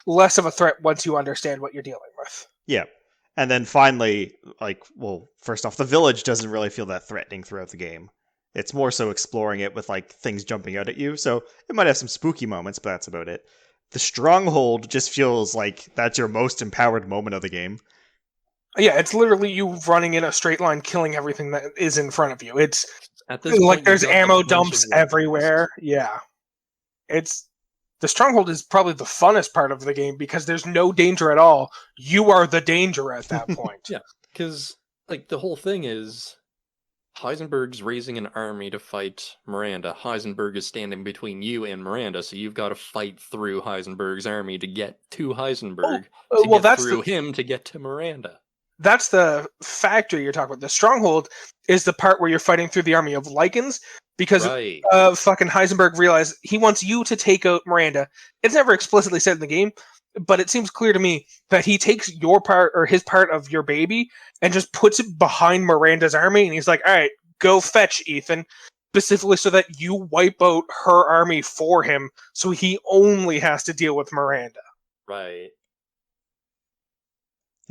less of a threat once you understand what you're dealing with. Yeah. And then finally, first off, the village doesn't really feel that threatening throughout the game. It's more so exploring it with, things jumping out at you. So it might have some spooky moments, but that's about it. The stronghold just feels like that's your most empowered moment of the game. Yeah, it's literally you running in a straight line, killing everything that is in front of you. It's at this point, there's ammo dumps everywhere. Yeah. The stronghold is probably the funnest part of the game because there's no danger at all. You are the danger at that point. Yeah, because the whole thing is Heisenberg's raising an army to fight Miranda. Heisenberg is standing between you and Miranda, so you've got to fight through Heisenberg's army to get to Heisenberg, him to get to Miranda. That's the factory you're talking about. The stronghold is the part where you're fighting through the army of Lycans, because fucking Heisenberg realized he wants you to take out Miranda. It's never explicitly said in the game, but it seems clear to me that he takes your part, or his part of your baby, and just puts it behind Miranda's army, and he's like, alright, go fetch Ethan, specifically so that you wipe out her army for him, so he only has to deal with Miranda. Right.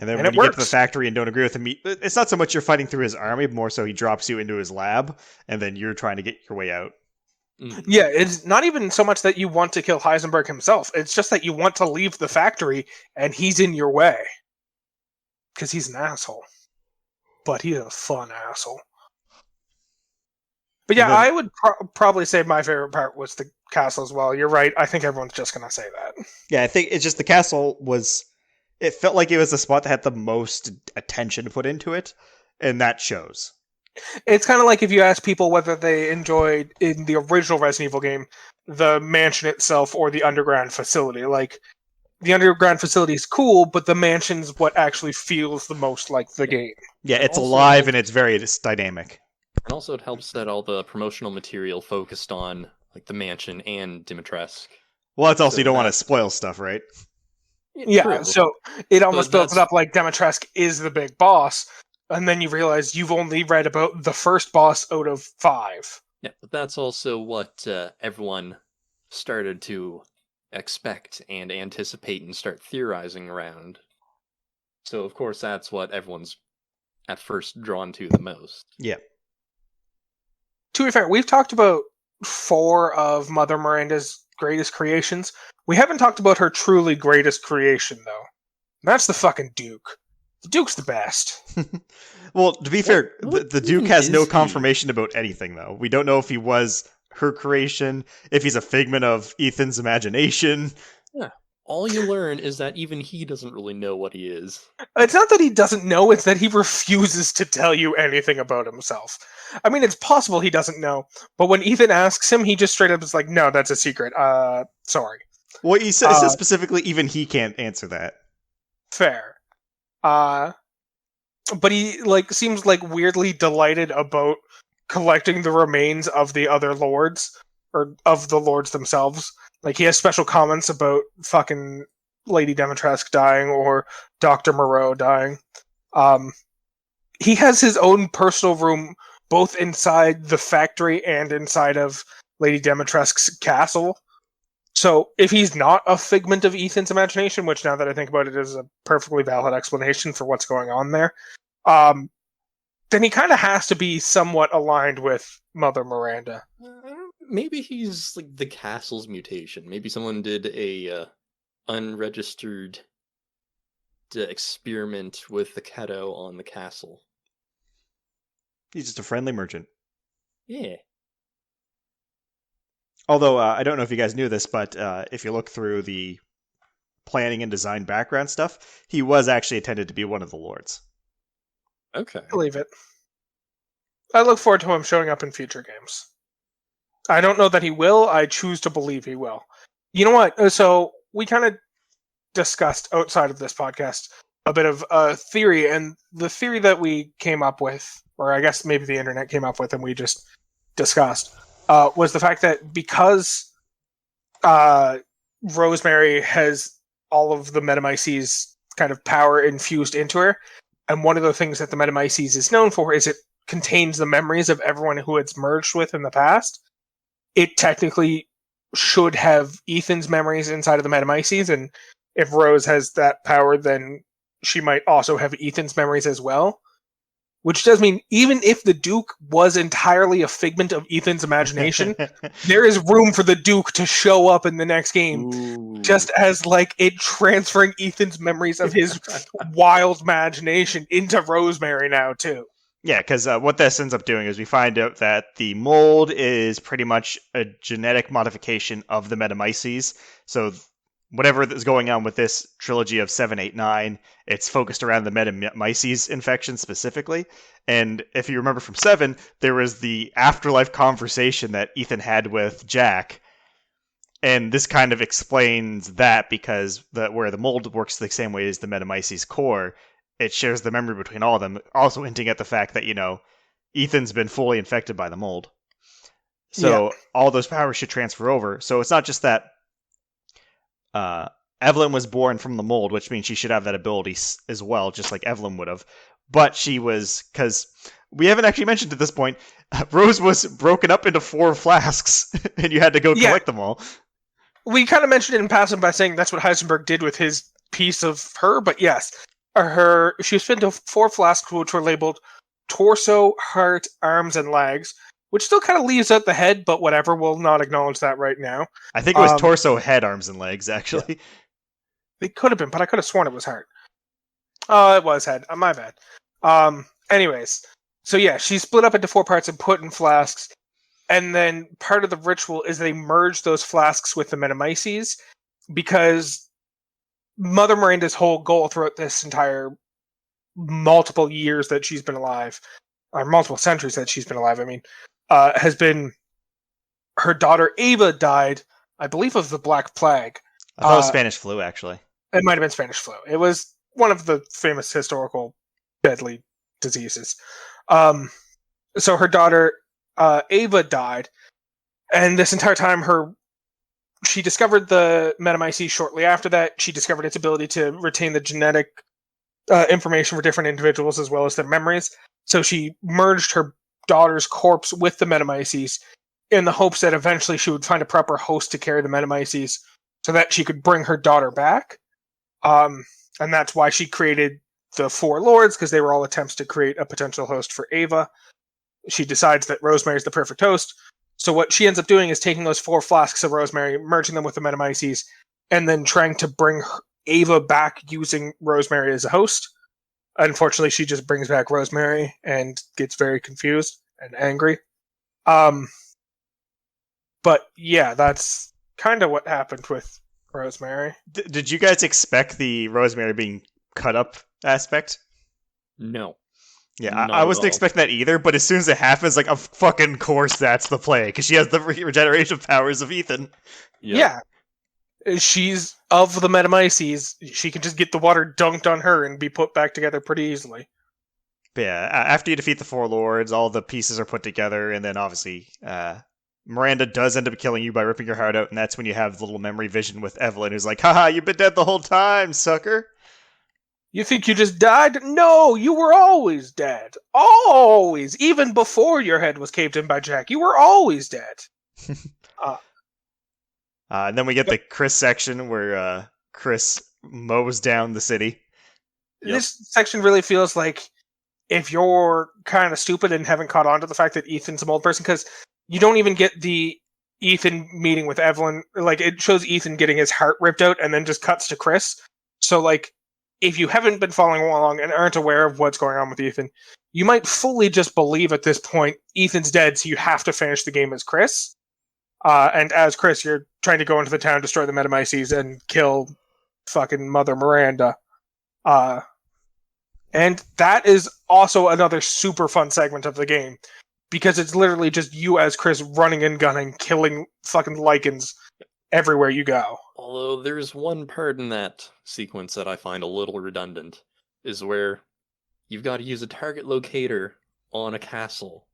And then when you get to the factory and don't agree with him, it's not so much you're fighting through his army, more so he drops you into his lab, and then you're trying to get your way out. Yeah, it's not even so much that you want to kill Heisenberg himself. It's just that you want to leave the factory, and he's in your way. Because he's an asshole. But he's a fun asshole. But yeah, I would probably say my favorite part was the castle as well. You're right, I think everyone's just going to say that. Yeah, I think it's just the castle was... It felt like it was the spot that had the most attention put into it, and that shows. It's kind of like if you ask people whether they enjoyed, in the original Resident Evil game, the mansion itself or the underground facility. The underground facility is cool, but the mansion's what actually feels the most like the game. Yeah, it's alive and it's very dynamic. And also it helps that all the promotional material focused on the mansion and Dimitrescu. Well, it's also you don't want to spoil stuff, right? Yeah, True. So it almost builds it up like Dimitrescu is the big boss, and then you realize you've only read about the first boss out of 5. Yeah, but that's also what everyone started to expect and anticipate and start theorizing around. So, of course, that's what everyone's at first drawn to the most. Yeah. To be fair, we've talked about 4 of Mother Miranda's greatest creations. We haven't talked about her truly greatest creation, though. That's the fucking Duke. The Duke's the best. Well, to be fair, the Duke has no confirmation about anything, though. We don't know if he was her creation, if he's a figment of Ethan's imagination. Yeah. all you learn is that even he doesn't really know what he is. It's not that he doesn't know, it's that he refuses to tell you anything about himself. I mean, it's possible he doesn't know, but when Ethan asks him, he just straight up is like, no, that's a secret. Sorry. Well, he says specifically, even he can't answer that. Fair. But he seems weirdly delighted about collecting the remains of the other lords, or of the lords themselves. He has special comments about fucking Lady Dimitrescu dying or Dr. Moreau dying. He has his own personal room both inside the factory and inside of Lady Dimitrescu's castle. So if he's not a figment of Ethan's imagination, which now that I think about it is a perfectly valid explanation for what's going on there, then he kind of has to be somewhat aligned with Mother Miranda. Maybe he's the castle's mutation. Maybe someone did a unregistered experiment with the Keto on the castle. He's just a friendly merchant. Yeah. Although, I don't know if you guys knew this, but if you look through the planning and design background stuff, he was actually intended to be one of the lords. Okay. I believe it. I look forward to him showing up in future games. I don't know that he will. I choose to believe he will. You know what? So we kind of discussed outside of this podcast a bit of a theory, and the theory that we came up with, or I guess maybe the internet came up with and we just discussed, was the fact that because Rosemary has all of the Metamyces kind of power infused into her, and one of the things that the Metamyces is known for is it contains the memories of everyone who it's merged with in the past, it technically should have Ethan's memories inside of the Metamyces, and if Rose has that power, then she might also have Ethan's memories as well. Which does mean, even if the Duke was entirely a figment of Ethan's imagination, there is room for the Duke to show up in the next game. Ooh. Just as, it transferring Ethan's memories of his wild imagination into Rosemary now, too. Yeah, because what this ends up doing is we find out that the mold is pretty much a genetic modification of the Metamyces. So whatever is going on with this trilogy of 7, 8, 9, it's focused around the Metamyces infection specifically. And if you remember from 7, there was the afterlife conversation that Ethan had with Jack. And this kind of explains that, because where the mold works the same way as the Metamyces core, it shares the memory between all of them, also hinting at the fact that, Ethan's been fully infected by the mold. So all those powers should transfer over. So it's not just that Evelyn was born from the mold, which means she should have that ability as well, just like Evelyn would have. But she was, because we haven't actually mentioned at this point, Rose was broken up into 4 flasks, and you had to go collect them all. We kind of mentioned it in passing by saying that's what Heisenberg did with his piece of her, but yes. She was fit into 4 flasks, which were labeled torso, heart, arms, and legs, which still kind of leaves out the head, but whatever, we'll not acknowledge that right now. I think it was torso, head, arms, and legs, actually. Yeah. It could have been, but I could have sworn it was heart. Oh, it was head. My bad. Anyways, so yeah, she's split up into 4 parts and put in flasks, and then part of the ritual is they merge those flasks with the Metamyces, because Mother Miranda's whole goal throughout this entire multiple years that she's been alive, or multiple centuries that she's been alive, has been her daughter Ava died, I believe, of the Black Plague. I thought it was Spanish flu, actually. It might have been Spanish flu. It was one of the famous historical deadly diseases. So her daughter Ava died, and this entire time she discovered the Metamyces shortly after that. She discovered its ability to retain the genetic information for different individuals as well as their memories. So she merged her daughter's corpse with the Metamyces in the hopes that eventually she would find a proper host to carry the Metamyces so that she could bring her daughter back. And that's why she created the 4 lords, because they were all attempts to create a potential host for Ava. She decides that Rosemary is the perfect host. So what she ends up doing is taking those 4 flasks of Rosemary, merging them with the Metamyces, and then trying to bring Ava back using Rosemary as a host. Unfortunately, she just brings back Rosemary and gets very confused and angry. But yeah, that's kind of what happened with Rosemary. Did you guys expect the Rosemary being cut up aspect? No. Yeah, Not I at wasn't all. expecting that either, but as soon as it happens, like, of fucking course that's the play, because she has the regeneration powers of Ethan. Yeah. She's of the Metamyces. She can just get the water dunked on her and be put back together pretty easily. But yeah, after you defeat the four lords, all the pieces are put together, and then obviously Miranda does end up killing you by ripping your heart out, and that's when you have the little memory vision with Evelyn, who's like, haha, you've been dead the whole time, sucker. You think you just died? No, you were always dead. Always. Even before your head was caved in by Jack, you were always dead. And then we get the Chris section where Chris mows down the city. This section really feels like if you're kind of stupid and haven't caught on to the fact that Ethan's a mold person, because you don't even get the Ethan meeting with Evelyn. Like, it shows Ethan getting his heart ripped out and then just cuts to Chris. So, like, if you haven't been following along and aren't aware of what's going on with Ethan, you might fully just believe at this point Ethan's dead, so you have to finish the game as Chris. And as Chris, you're trying to go into the town, destroy the Metamyces, and kill fucking Mother Miranda. And that is also another super fun segment of the game, because it's literally just you as Chris running and gunning, killing fucking lichens everywhere you go. Although there's one part in that sequence that I find a little redundant, is where you've got to use a target locator on a castle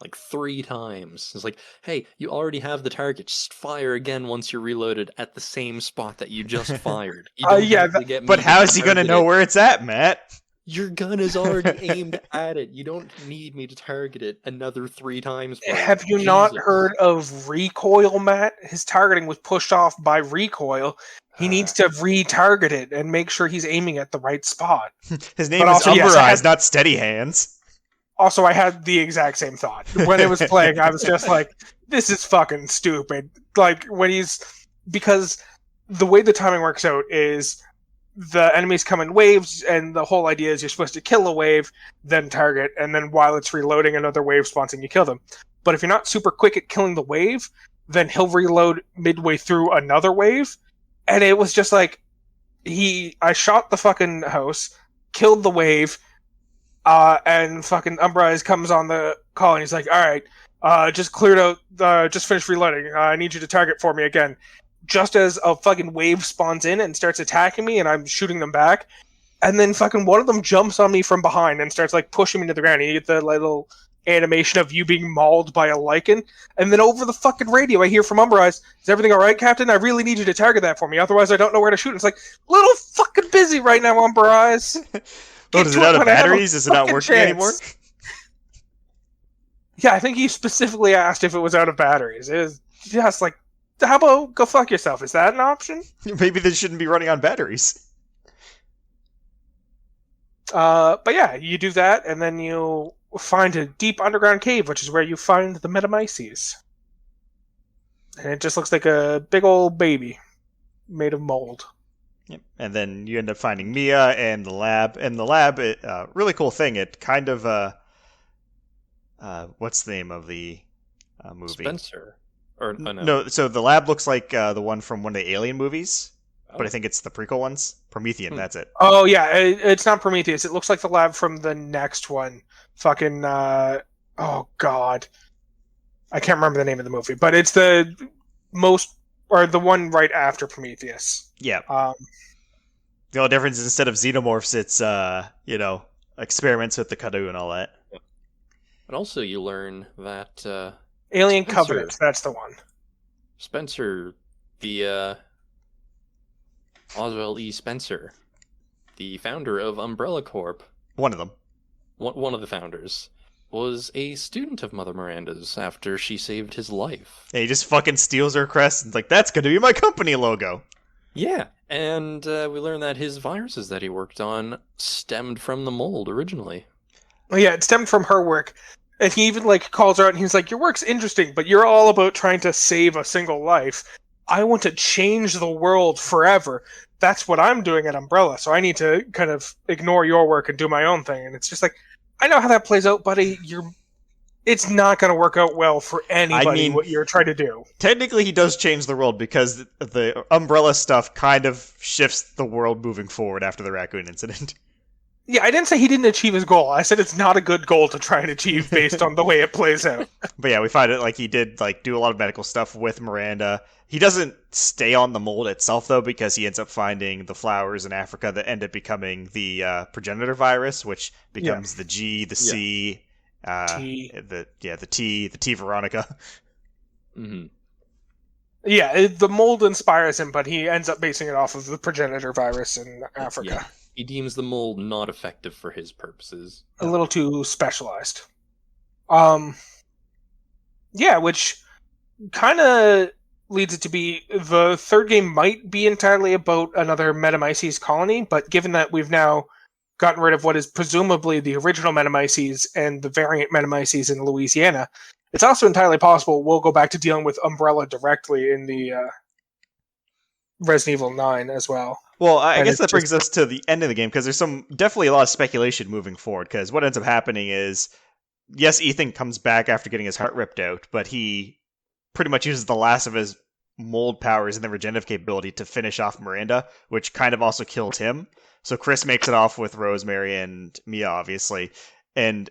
like 3 times. It's like, hey, you already have the target, just fire again once you're reloaded at the same spot that you just fired. You don't have to get me But to how is he going to target know it. where it's at, Matt? Your gun is already aimed at it. You don't need me to target it another 3 times. Bro. Have you not heard of recoil, Matt? His targeting was pushed off by recoil. He needs to retarget it and make sure he's aiming at the right spot. His name is Umber Eyes, not Steady Hands. Also, I had the exact same thought. When it was playing, I was just like, this is fucking stupid. Like, because the way the timing works out is the enemies come in waves, and the whole idea is you're supposed to kill a wave, then target, and then while it's reloading, another wave spawns and you kill them. But if you're not super quick at killing the wave, then he'll reload midway through another wave. And it was just like, I shot the fucking house, killed the wave, and fucking Umbrise comes on the call and he's like, alright, just cleared out, just finished reloading, I need you to target for me again. Just as a fucking wave spawns in and starts attacking me and I'm shooting them back, and then fucking one of them jumps on me from behind and starts like pushing me to the ground, and you get the little animation of you being mauled by a lichen, and then over the fucking radio I hear from Umbrise, is everything alright, Captain? I really need you to target that for me, otherwise I don't know where to shoot. And it's like, little fucking busy right now, Umbrise. Is it out of batteries? Is it not working anymore? Yeah, I think he specifically asked if it was out of batteries. It was just like, how about go fuck yourself? Is that an option? Maybe they shouldn't be running on batteries. But yeah, you do that, and then you find a deep underground cave, which is where you find the Metamyces. And it just looks like a big old baby made of mold. Yep. And then you end up finding Mia and the lab. And the lab, really cool thing. It kind of, what's the name of the movie? Spencer. Or no. No, so the lab looks like the one from one of the Alien movies, but I think it's the prequel ones. Promethean, that's it. Oh, yeah, it's not Prometheus. It looks like the lab from the next one. Fucking, oh, God. I can't remember the name of the movie, but it's the one right after Prometheus. Yeah. The only difference is instead of xenomorphs, it's, experiments with the Kadu and all that. But also you learn that... Alien Spencer. Covenant, that's the one. Spencer, the Oswald E. Spencer, the founder of Umbrella Corp. One of them. One of the founders was a student of Mother Miranda's after she saved his life. Yeah, he just fucking steals her crest and is like, that's gonna be my company logo. Yeah, and we learned that his viruses that he worked on stemmed from the mold originally. Well, yeah, it stemmed from her work. And he even calls her out and he's like, your work's interesting, but you're all about trying to save a single life. I want to change the world forever. That's what I'm doing at Umbrella, so I need to kind of ignore your work and do my own thing. And it's just like, I know how that plays out, buddy. You're it's not going to work out well for anybody mean- what you're trying to do. Technically, he does change the world because the Umbrella stuff kind of shifts the world moving forward after the raccoon incident. Yeah, I didn't say he didn't achieve his goal. I said it's not a good goal to try and achieve based on the way it plays out. But yeah, we find it like he did like do a lot of medical stuff with Miranda. He doesn't stay on the mold itself though, because he ends up finding the flowers in Africa that end up becoming the progenitor virus, which becomes the G, the C, T. the T Veronica. Mm-hmm. Yeah, the mold inspires him, but he ends up basing it off of the progenitor virus in Africa. Yeah. He deems the mold not effective for his purposes. A little too specialized. Yeah, which kind of leads it to be the third game might be entirely about another Metamyces colony, but given that we've now gotten rid of what is presumably the original Metamyces and the variant Metamyces in Louisiana, it's also entirely possible we'll go back to dealing with Umbrella directly in the Resident Evil 9 as well. Well, I guess that brings us to the end of the game, because there's definitely a lot of speculation moving forward, because what ends up happening is, yes, Ethan comes back after getting his heart ripped out, but he pretty much uses the last of his mold powers and the regenerative capability to finish off Miranda, which kind of also killed him. So Chris makes it off with Rosemary and Mia, obviously. And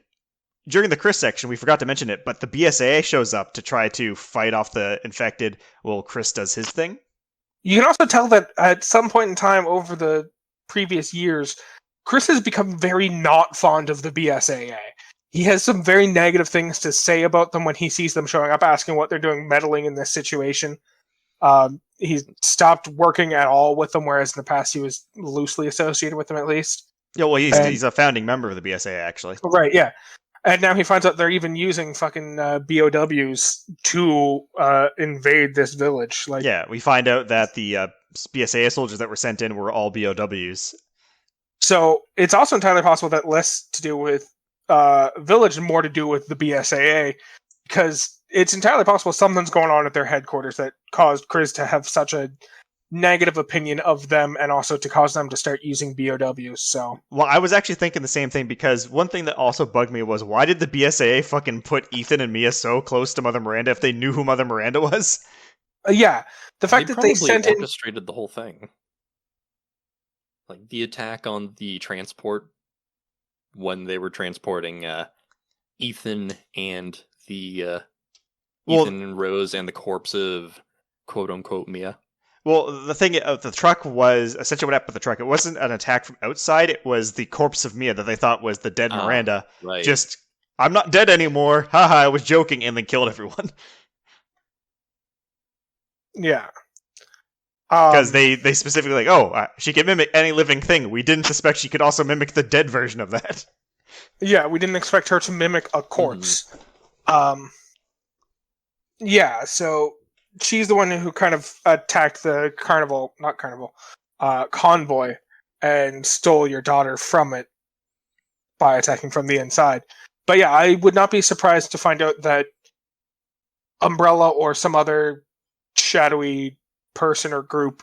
during the Chris section, we forgot to mention it, but the BSAA shows up to try to fight off the infected while Chris does his thing. You can also tell that at some point in time over the previous years, Chris has become very not fond of the BSAA. He has some very negative things to say about them when he sees them showing up, asking what they're doing, meddling in this situation. He's stopped working at all with them, whereas in the past he was loosely associated with them at least. Yeah, well, he's a founding member of the BSAA, actually. Right, yeah. And now he finds out they're even using fucking BOWs to invade this village. Like, yeah, we find out that the BSAA soldiers that were sent in were all BOWs. So it's also entirely possible that less to do with village and more to do with the BSAA, because it's entirely possible something's going on at their headquarters that caused Chris to have such a negative opinion of them, and also to cause them to start using BOWs. So, well, I was actually thinking the same thing, because one thing that also bugged me was, why did the BSAA fucking put Ethan and Mia so close to Mother Miranda if they knew who Mother Miranda was? Yeah, the fact that they sent in orchestrated the whole thing, like the attack on the transport when they were transporting Ethan and the Ethan and Rose and the corpse of quote unquote Mia. Well, the thing of the truck was essentially what happened with the truck. It wasn't an attack from outside. It was the corpse of Mia that they thought was the dead Miranda. Right. Just, I'm not dead anymore. Haha, I was joking, and then killed everyone. Yeah. Because they specifically she can mimic any living thing. We didn't suspect she could also mimic the dead version of that. Yeah, we didn't expect her to mimic a corpse. Yeah, so she's the one who kind of attacked the convoy and stole your daughter from it by attacking from the inside. But yeah, I would not be surprised to find out that Umbrella or some other shadowy person or group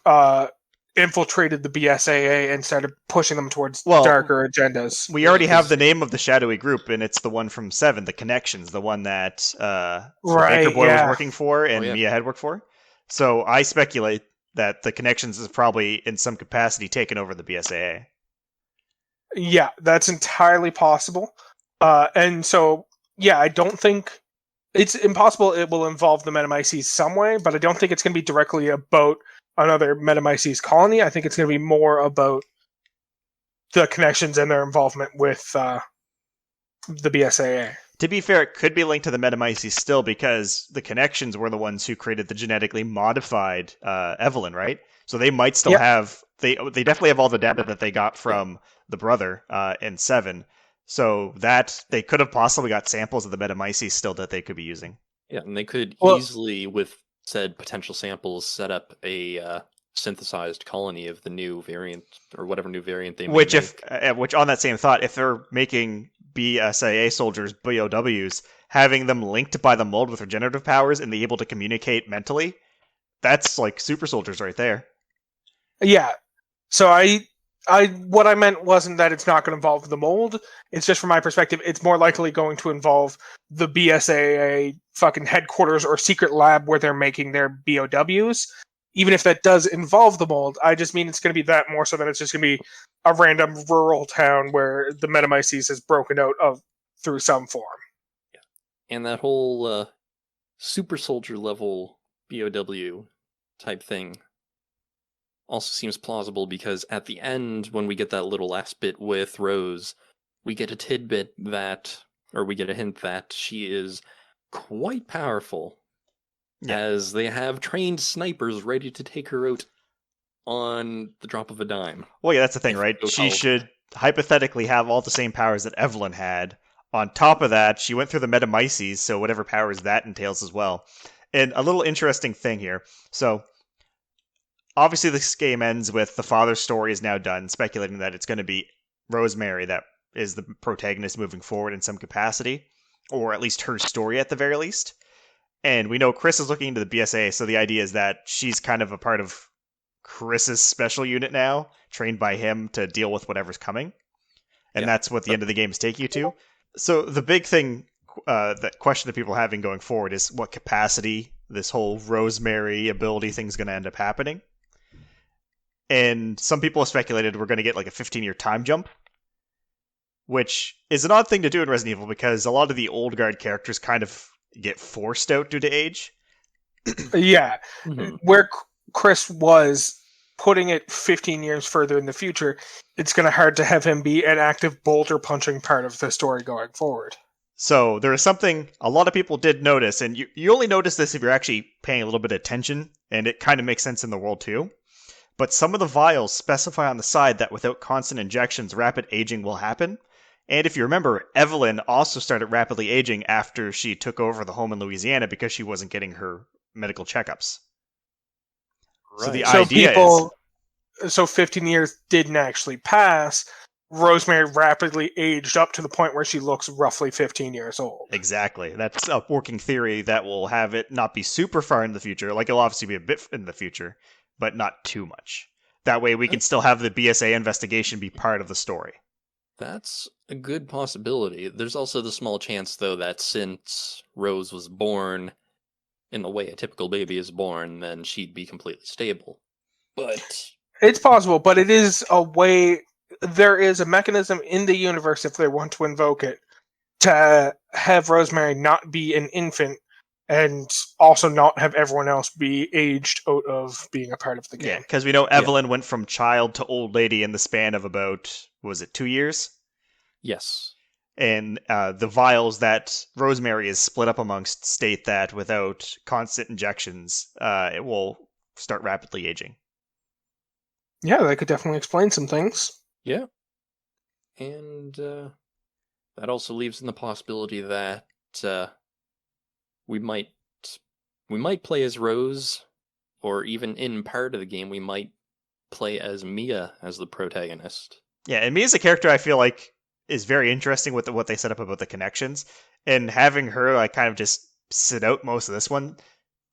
infiltrated the BSAA and started pushing them towards darker agendas. We already have the name of the shadowy group, and it's the one from 7, the Connections, the one that Baker Boy was working for and Mia had worked for. So I speculate that the Connections is probably in some capacity taken over the BSAA. Yeah, that's entirely possible. And so, yeah, I don't think it's impossible it will involve the Metamyces some way, but I don't think it's going to be directly about another Metamyces colony. I think it's going to be more about the Connections and their involvement with the BSAA. To be fair, it could be linked to the Metamyces still, because the Connections were the ones who created the genetically modified Evelyn, right? So they might still have... They definitely have all the data that they got from the brother in 7. So that they could have possibly got samples of the Metamyces still that they could be using. Yeah, and they could easily, with said potential samples, set up a synthesized colony of the new variant, or whatever new variant they make. Which on that same thought, if they're making BSAA soldiers BOWs, having them linked by the mold with regenerative powers and be able to communicate mentally, that's like super soldiers right there. Yeah. So I What I meant wasn't that it's not going to involve the mold. It's just from my perspective, it's more likely going to involve the BSAA fucking headquarters or secret lab where they're making their BOWs. Even if that does involve the mold, I just mean it's going to be that more so than it's just going to be a random rural town where the Metamyces is broken out of through some form. And that whole super soldier level BOW type thing also seems plausible, because at the end, when we get that little last bit with Rose, we get a tidbit we get a hint that she is quite powerful, as they have trained snipers ready to take her out on the drop of a dime. Well, yeah, that's the thing, right? She should hypothetically have all the same powers that Evelyn had. On top of that, she went through the Metamyces, so whatever powers that entails as well. And a little interesting thing here. So, obviously this game ends with the father's story is now done, speculating that it's going to be Rosemary that is the protagonist moving forward in some capacity, or at least her story at the very least. And we know Chris is looking into the BSA, so the idea is that she's kind of a part of Chris's special unit now, trained by him to deal with whatever's coming. And that's what the end of the game is taking you to. So the big thing, that question that people are having going forward is what capacity this whole Rosemary ability thing is going to end up happening. And some people have speculated we're going to get like a 15-year time jump, which is an odd thing to do in Resident Evil because a lot of the old guard characters kind of get forced out due to age. Yeah. Mm-hmm. Where Chris was putting it 15 years further in the future, it's going to hard to have him be an active boulder punching part of the story going forward. So there is something a lot of people did notice, and you only notice this if you're actually paying a little bit of attention, and it kind of makes sense in the world too. But some of the vials specify on the side that without constant injections, rapid aging will happen. And if you remember, Evelyn also started rapidly aging after she took over the home in Louisiana because she wasn't getting her medical checkups. Right. So the idea is... So 15 years didn't actually pass. Rosemary rapidly aged up to the point where she looks roughly 15 years old. Exactly. That's a working theory that will have it not be super far in the future. Like, it'll obviously be a bit in the future, but not too much. That way we can still have the BSA investigation be part of the story. That's a good possibility. There's also the small chance, though, that since Rose was born in the way a typical baby is born, then she'd be completely stable. But it's possible, but it is a way... There is a mechanism in the universe, if they want to invoke it, to have Rosemary not be an infant and also not have everyone else be aged out of being a part of the game. Yeah, because we know Evelyn went from child to old lady in the span of about, was it 2 years? Yes. And the vials that Rosemary is split up amongst state that without constant injections, it will start rapidly aging. Yeah, that could definitely explain some things. Yeah. And that also leaves in the possibility that we might play as Rose, or even in part of the game, we might play as Mia as the protagonist. Yeah, and Mia's a character I feel like is very interesting with what they set up about the connections, and having her like kind of just sit out most of this one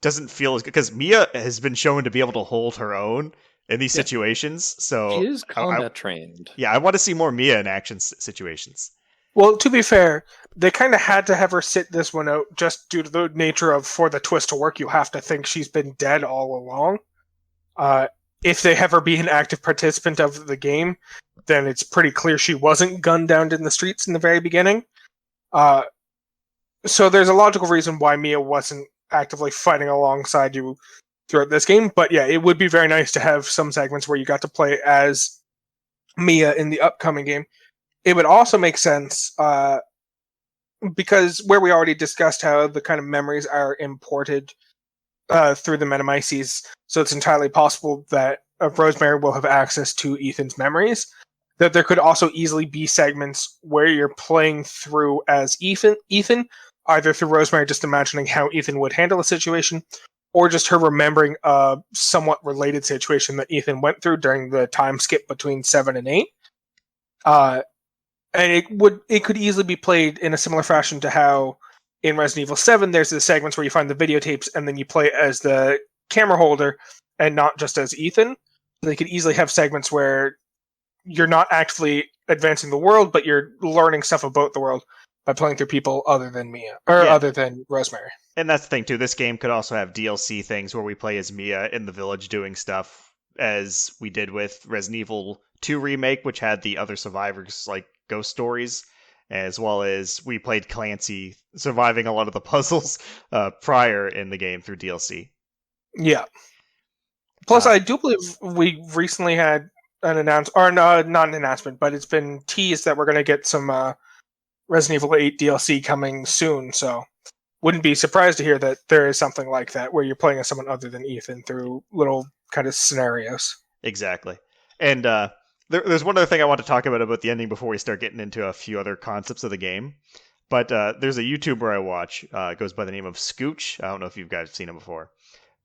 doesn't feel as good, because Mia has been shown to be able to hold her own in these situations, so she is combat trained. Yeah, I want to see more Mia in action situations. Well, to be fair, they kind of had to have her sit this one out just due to the nature of, for the twist to work, you have to think she's been dead all along. If they have her be an active participant of the game, then it's pretty clear she wasn't gunned down in the streets in the very beginning. So there's a logical reason why Mia wasn't actively fighting alongside you throughout this game, but yeah, it would be very nice to have some segments where you got to play as Mia in the upcoming game. It would also make sense, because where we already discussed how the kind of memories are imported through the Metamyces, so it's entirely possible that Rosemary will have access to Ethan's memories, that there could also easily be segments where you're playing through as Ethan, either through Rosemary just imagining how Ethan would handle a situation, or just her remembering a somewhat related situation that Ethan went through during the time skip between 7 and 8. And it could easily be played in a similar fashion to how in Resident Evil 7 there's the segments where you find the videotapes and then you play as the camera holder and not just as Ethan. They could easily have segments where you're not actively advancing the world, but you're learning stuff about the world by playing through people other than Mia, or other than Rosemary. And that's the thing, too. This game could also have DLC things where we play as Mia in the village doing stuff, as we did with Resident Evil 2 Remake, which had the other survivors, like, ghost stories, as well as we played Clancy surviving a lot of the puzzles prior in the game through DLC. Yeah. Plus, I do believe we recently had an announcement, or no, not an announcement, but it's been teased that we're going to get some Resident Evil 8 DLC coming soon, so wouldn't be surprised to hear that there is something like that where you're playing as someone other than Ethan through little kind of scenarios. Exactly. And there's one other thing I want to talk about the ending before we start getting into a few other concepts of the game. But there's a YouTuber I watch, goes by the name of Scooch. I don't know if you guys have seen him before.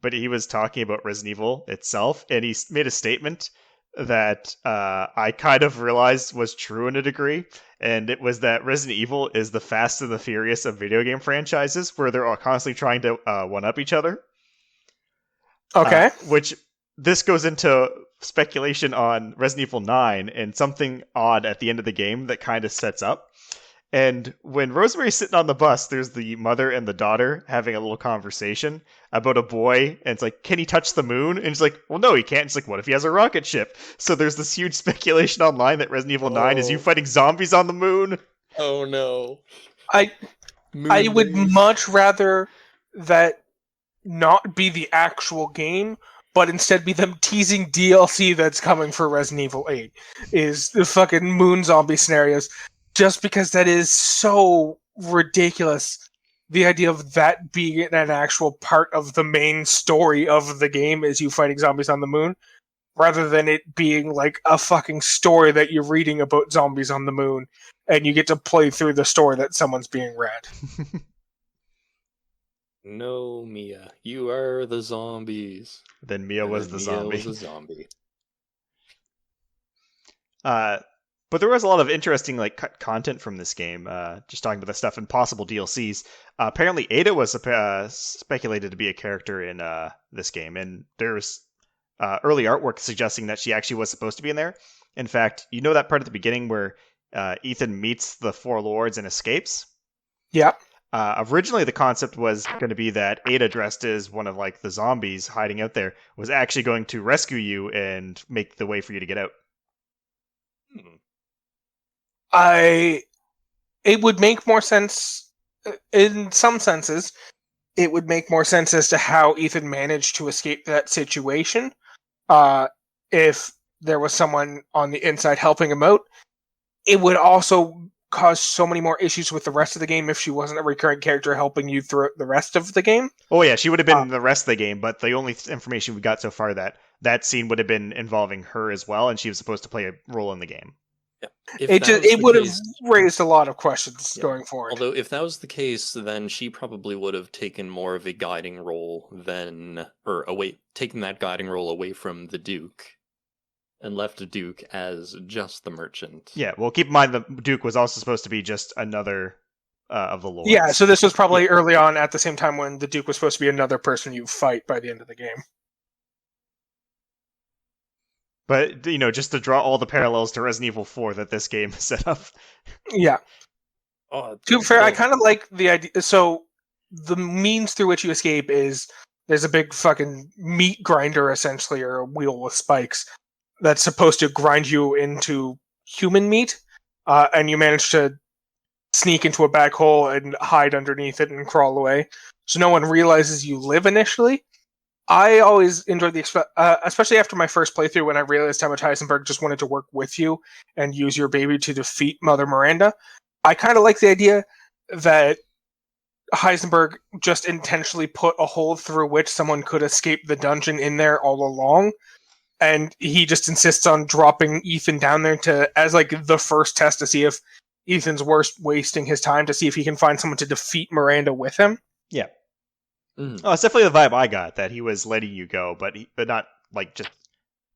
But he was talking about Resident Evil itself, and he made a statement that I kind of realized was true in a degree, and it was that Resident Evil is the Fast and the Furious of video game franchises, where they're all constantly trying to one-up each other. Okay. Which, this goes into speculation on Resident Evil 9, and something odd at the end of the game that kind of sets up. And when Rosemary's sitting on the bus, there's the mother and the daughter having a little conversation about a boy, and it's like, can he touch the moon? And she's like, well, no, he can't. It's like, what if he has a rocket ship? So there's this huge speculation online that Resident Evil 9 is you fighting zombies on the moon. Oh, no. I would much rather that not be the actual game, but instead be them teasing DLC that's coming for Resident Evil 8, is the fucking moon zombie scenarios. Just because that is so ridiculous, the idea of that being an actual part of the main story of the game is you fighting zombies on the moon, rather than it being like a fucking story that you're reading about zombies on the moon, and you get to play through the story that someone's being read. No, Mia, you are the zombies. Then Mia was the zombie. Mia was a zombie. But there was a lot of interesting content from this game, just talking about the stuff and possible DLCs. Apparently Ada was speculated to be a character in this game, and there's early artwork suggesting that she actually was supposed to be in there. In fact, you know that part at the beginning where Ethan meets the four lords and escapes? Yeah. Originally the concept was going to be that Ada, dressed as one of the zombies hiding out there, was actually going to rescue you and make the way for you to get out. It would make more sense in some senses. It would make more sense as to how Ethan managed to escape that situation. If there was someone on the inside helping him out, it would also cause so many more issues with the rest of the game if she wasn't a recurring character helping you through the rest of the game. Oh yeah, she would have been in the rest of the game, but the only information we got so far that scene would have been involving her as well, and she was supposed to play a role in the game. Yeah. It would have raised a lot of questions going forward. Although, if that was the case, then she probably would have taken more of a guiding role taken that guiding role away from the Duke, and left the Duke as just the merchant. Yeah, well, keep in mind the Duke was also supposed to be just another of the lords. Yeah, so this was probably early on at the same time when the Duke was supposed to be another person you fight by the end of the game. But, just to draw all the parallels to Resident Evil 4 that this game set up. Yeah. To be fair, I kind of like the idea. So, the means through which you escape is there's a big fucking meat grinder, essentially, or a wheel with spikes, that's supposed to grind you into human meat, and you manage to sneak into a back hole and hide underneath it and crawl away. So no one realizes you live initially. I always enjoyed especially after my first playthrough when I realized how much Heisenberg just wanted to work with you and use your baby to defeat Mother Miranda. I kind of like the idea that Heisenberg just intentionally put a hole through which someone could escape the dungeon in there all along, and he just insists on dropping Ethan down there as the first test to see if Ethan's wasting his time, to see if he can find someone to defeat Miranda with him. Yeah. Oh, it's definitely the vibe I got, that he was letting you go, but not just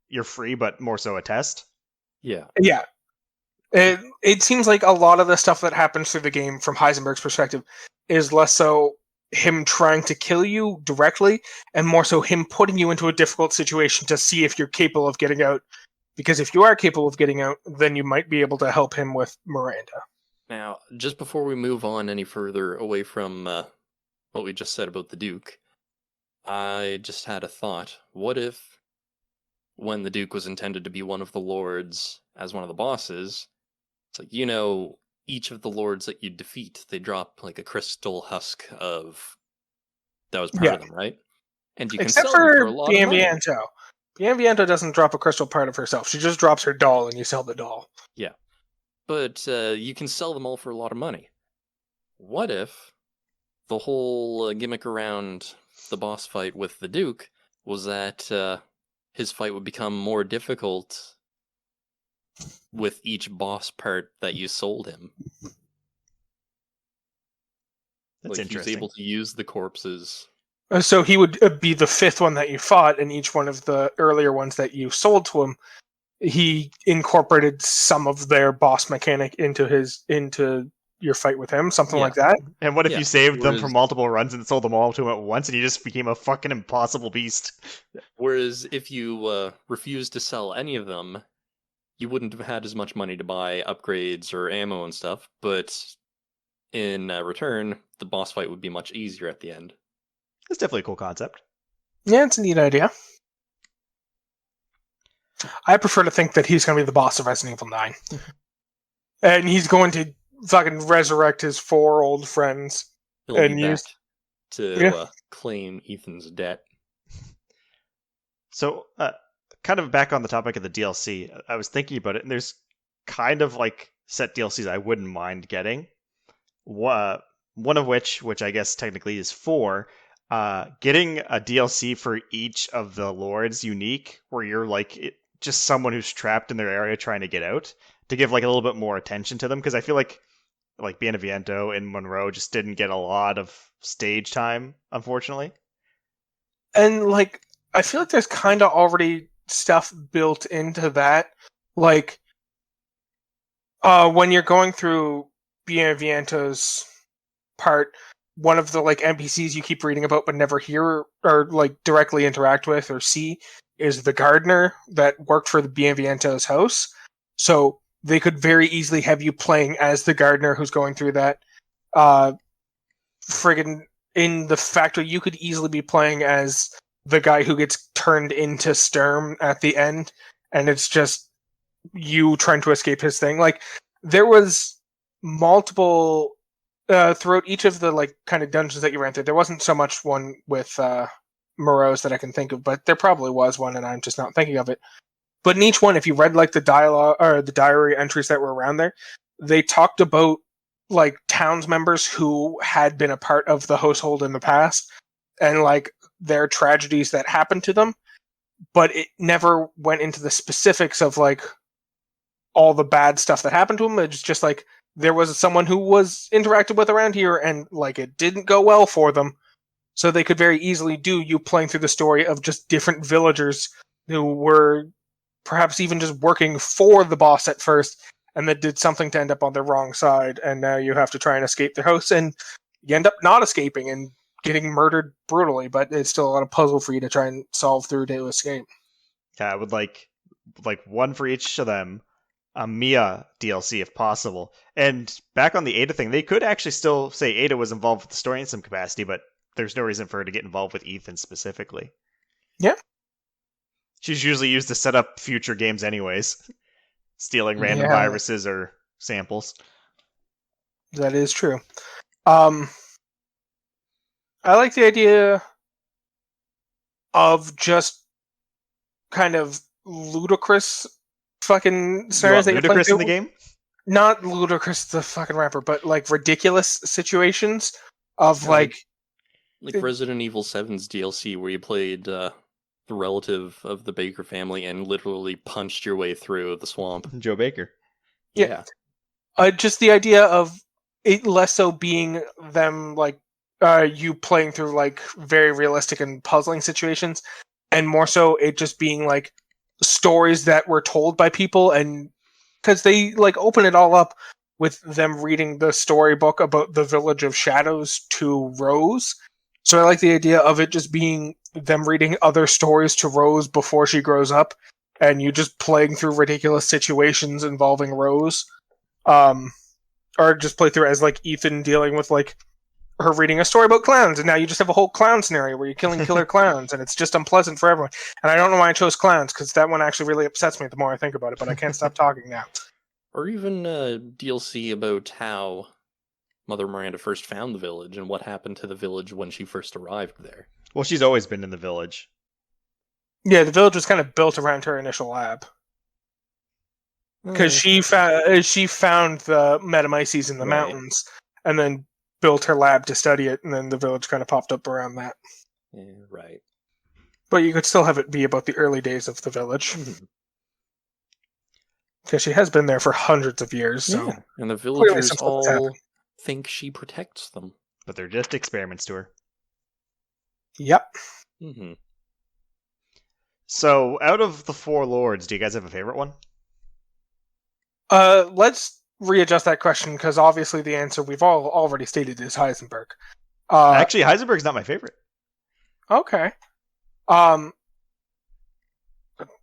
you're free, but more so a test. Yeah. Yeah. It seems like a lot of the stuff that happens through the game from Heisenberg's perspective is less so him trying to kill you directly, and more so him putting you into a difficult situation to see if you're capable of getting out Because if you are capable of getting out, then you might be able to help him with Miranda. Now, just before we move on any further away from what we just said about the Duke, I just had a thought. What if, when the Duke was intended to be one of the lords as one of the bosses, it's like, each of the lords that you defeat, they drop like a crystal husk of that was part of them, right? And you can Except sell them for for a lot of money. Bienviento. Bienviento doesn't drop a crystal part of herself. She just drops her doll and you sell the doll. Yeah. But you can sell them all for a lot of money. What if the whole gimmick around the boss fight with the Duke was that his fight would become more difficult with each boss part that you sold him? That's He was interesting. able to use the corpses. So he would be the fifth one that you fought, and each one of the earlier ones that you sold to him, he incorporated some of their boss mechanic into your fight with him, something like that. And what if Yeah, you saved them whereas- from multiple runs and sold them all to him at once, and he just became a fucking impossible beast? Whereas if you refused to sell any of them, you wouldn't have had as much money to buy upgrades or ammo and stuff, but in return, the boss fight would be much easier at the end. That's definitely a cool concept. Yeah, it's a neat idea. I prefer to think that he's going to be the boss of Resident Evil 9. And he's going to fucking resurrect his 4 old friends. He'll And be back use- to claim Ethan's debt. So, kind of back on the topic of the DLC, I was thinking about it, and there's kind of like set DLCs I wouldn't mind getting. One of which I guess technically is 4, getting a DLC for each of the lords unique, where you're like just someone who's trapped in their area trying to get out, to give like a little bit more attention to them, because I feel like Beneviento and Monroe just didn't get a lot of stage time, unfortunately. And, like, I feel like there's kind of already stuff built into that. Like, when you're going through Bienviento's part, one of the, like, NPCs you keep reading about but never hear or, like, directly interact with or see is the gardener that worked for the Bienviento's house. So they could very easily have you playing as the gardener who's going through that. Friggin' in the factory, you could easily be playing as the guy who gets turned into Sturm at the end, and it's just you trying to escape his thing. Like, there was multiple throughout each of the like kind of dungeons that you ran through. There wasn't so much one with Moreau's that I can think of, but there probably was one, and I'm just not thinking of it. But in each one, if you read like the dialogue or the diary entries that were around there, they talked about like towns members who had been a part of the household in the past and like their tragedies that happened to them, but it never went into the specifics of like all the bad stuff that happened to them. It's just like there was someone who was interacted with around here and like it didn't go well for them. So they could very easily do you playing through the story of just different villagers who were perhaps even just working for the boss at first and that did something to end up on the wrong side, and now you have to try and escape their house, and you end up not escaping and getting murdered brutally, but it's still a lot of puzzle for you to try and solve through to escape. Yeah, I would like one for each of them. A Mia DLC if possible. And back on the Ada thing, they could actually still say Ada was involved with the story in some capacity, but there's no reason for her to get involved with Ethan specifically. Yeah. She's usually used to set up future games anyways. Stealing random viruses or samples. That is true. I like the idea of just kind of ludicrous fucking scenarios that Ludicrous in the game? Not ludicrous the fucking rapper, but like ridiculous situations of Yeah, like Resident Evil 7's DLC where you played the relative of the Baker family and literally punched your way through the swamp. Joe Baker. Yeah. Just the idea of it less so being them like you playing through like very realistic and puzzling situations, and more so it just being like stories that were told by people, and because they like open it all up with them reading the storybook about the Village of Shadows to Rose. So I like the idea of it just being them reading other stories to Rose before she grows up, and you just playing through ridiculous situations involving Rose, or just play through as like Ethan dealing with like her reading a story about clowns, and now you just have a whole clown scenario where you're killing killer clowns, and it's just unpleasant for everyone. And I don't know why I chose clowns, because that one actually really upsets me the more I think about it, but I can't stop talking now. Or even DLC about how Mother Miranda first found the village and what happened to the village when she first arrived there. Well, she's always been in the village. Yeah, the village was kind of built around her initial lab. Because she found the Metamyces in the mountains, and then built her lab to study it, and then the village kind of popped up around that. Yeah, right. But you could still have it be about the early days of the village. Because she has been there for hundreds of years, so... Yeah. And the villagers all think she protects them. But they're just experiments to her. Yep. Mm-hmm. So, out of the 4 lords, do you guys have a favorite one? Let's readjust that question, because obviously the answer we've all already stated is Heisenberg. Actually, Heisenberg's not my favorite. Okay.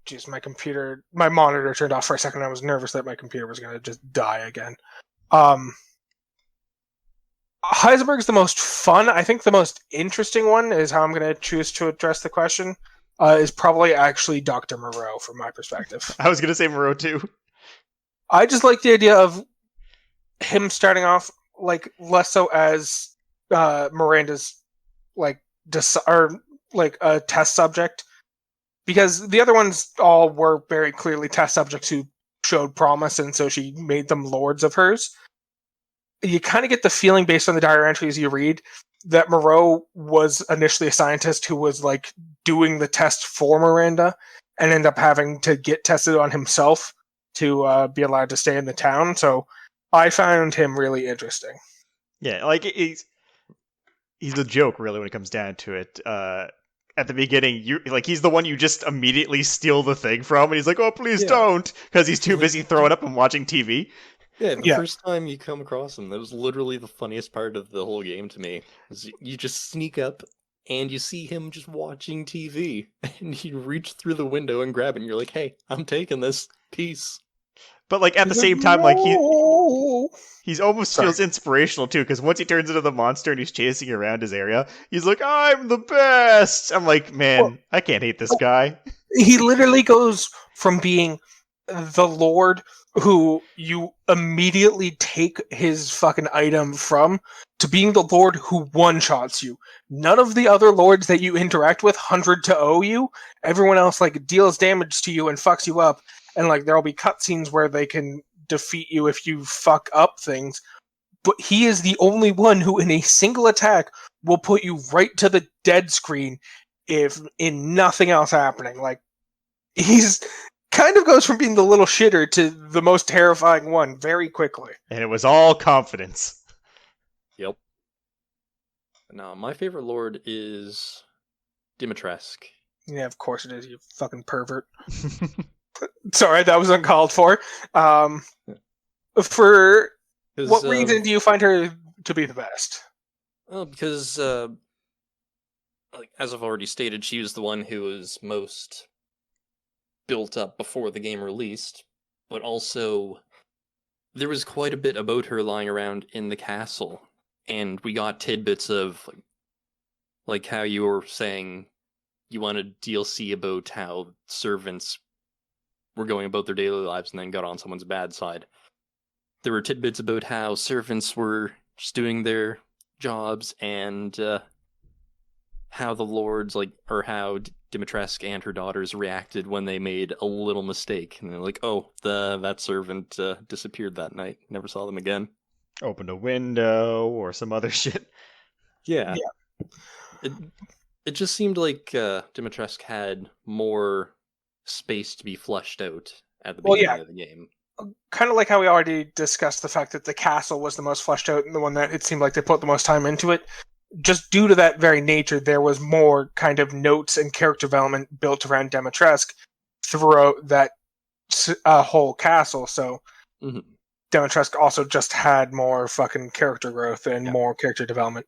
Jeez, my monitor turned off for a second. I was nervous that my computer was going to just die again. Heisenberg's the most fun. I think the most interesting one is how I'm going to choose to address the question. Is probably actually Dr. Moreau, from my perspective. I was going to say Moreau, too. I just like the idea of him starting off like less so as Miranda's like a test subject, because the other ones all were very clearly test subjects who showed promise, and so she made them lords of hers. You kind of get the feeling, based on the diary entries you read, that Moreau was initially a scientist who was like doing the test for Miranda and ended up having to get tested on himself to be allowed to stay in the town. So I found him really interesting. Yeah, like he's a joke, really, when it comes down to it. At the beginning, he's the one you just immediately steal the thing from, and he's like, "Oh, please don't," because he's too busy throwing up and watching TV. Yeah, the first time you come across him, that was literally the funniest part of the whole game to me. You just sneak up, and you see him just watching TV, and you reach through the window and grab it, and you're like, "Hey, I'm taking this. Peace." But like at the same time, like he's almost feels inspirational too, because once he turns into the monster and he's chasing around his area, he's like, "I'm the best." I'm like, man, I can't hate this guy. He literally goes from being the Lord who you immediately take his fucking item from to being the Lord who one-shots you. None of the other lords that you interact with 100-0 you. Everyone else like deals damage to you and fucks you up. And like there'll be cutscenes where they can defeat you if you fuck up things. But he is the only one who in a single attack will put you right to the dead screen if in nothing else happening. Like he's kind of goes from being the little shitter to the most terrifying one very quickly. And it was all confidence. Yep. Now, my favorite lord is Dimitrescu. Yeah, of course it is, you fucking pervert. Sorry, that was uncalled for. For what reason do you find her to be the best? Well, because, like, as I've already stated, she was the one who was most built up before the game released, but also there was quite a bit about her lying around in the castle, and we got tidbits of, like how you were saying you wanted DLC about how servants were going about their daily lives and then got on someone's bad side. There were tidbits about how servants were just doing their jobs, and how the lords, like, or how Dimitrescu and her daughters reacted when they made a little mistake. And they're like, oh, that servant disappeared that night. Never saw them again. Opened a window or some other shit. Yeah. It just seemed like Dimitrescu had more space to be fleshed out at the beginning of the game. Kind of like how we already discussed the fact that the castle was the most fleshed out and the one that it seemed like they put the most time into it. Just due to that very nature, there was more kind of notes and character development built around Dimitrescu throughout that whole castle. So Dimitrescu also just had more fucking character growth and more character development.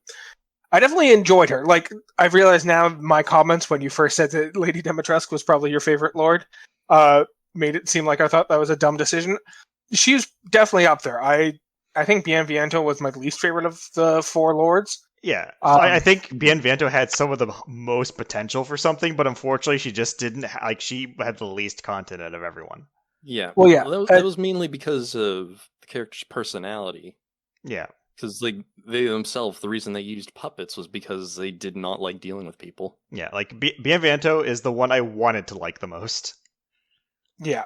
I definitely enjoyed her. Like, I've realized now my comments when you first said that Lady Dimitrescu was probably your favorite lord, made it seem like I thought that was a dumb decision. She's definitely up there. I think Bienvento was my least favorite of the four lords. Yeah, I think Bienvento had some of the most potential for something, but unfortunately, she just didn't. She had the least content out of everyone. Yeah. Well, yeah. That was mainly because of the character's personality. Yeah. Because they themselves, the reason they used puppets was because they did not like dealing with people. Yeah, like Bienvento is the one I wanted to like the most. Yeah.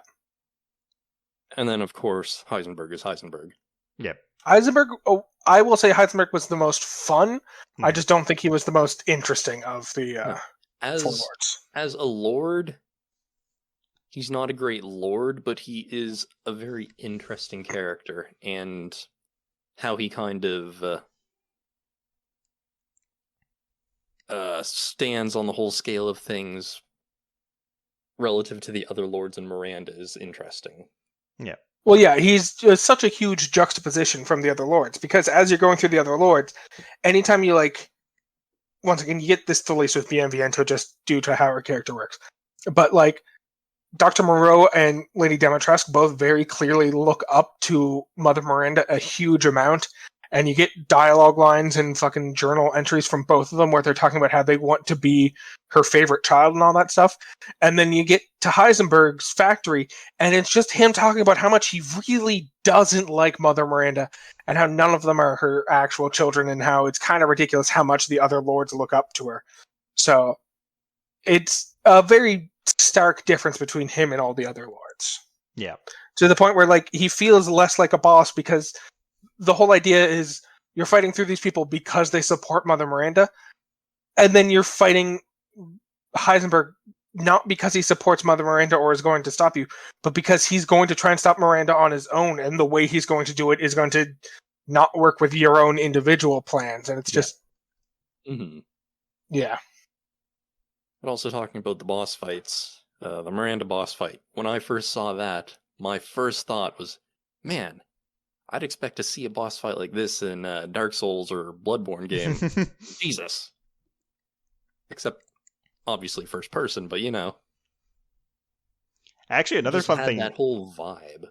And then, of course, Heisenberg is Heisenberg. Yep. Heisenberg, I will say Heisenberg was the most fun. I just don't think he was the most interesting of the four lords. As a lord, he's not a great lord, but he is a very interesting character, and how he kind of stands on the whole scale of things relative to the other lords in Miranda is interesting. Yeah. Well, yeah, he's just such a huge juxtaposition from the other lords, because as you're going through the other lords, anytime you, once again, you get this delays with Bienvento just due to how her character works. But, Dr. Moreau and Lady Dimitrescu both very clearly look up to Mother Miranda a huge amount, and you get dialogue lines and fucking journal entries from both of them where they're talking about how they want to be her favorite child and all that stuff. And then you get to Heisenberg's factory, and it's just him talking about how much he really doesn't like Mother Miranda, and how none of them are her actual children, and how it's kind of ridiculous how much the other lords look up to her. So it's a very stark difference between him and all the other lords. Yeah. To the point where, he feels less like a boss, because the whole idea is you're fighting through these people because they support Mother Miranda, and then you're fighting Heisenberg not because he supports Mother Miranda or is going to stop you, but because he's going to try and stop Miranda on his own, and the way he's going to do it is going to not work with your own individual plans, and it's just... Mm-hmm. Yeah. But also talking about the boss fights, the Miranda boss fight, when I first saw that, my first thought was, man, I'd expect to see a boss fight like this in Dark Souls or Bloodborne game. Jesus. Except, obviously, first person, but Actually, another fun thing. That whole vibe.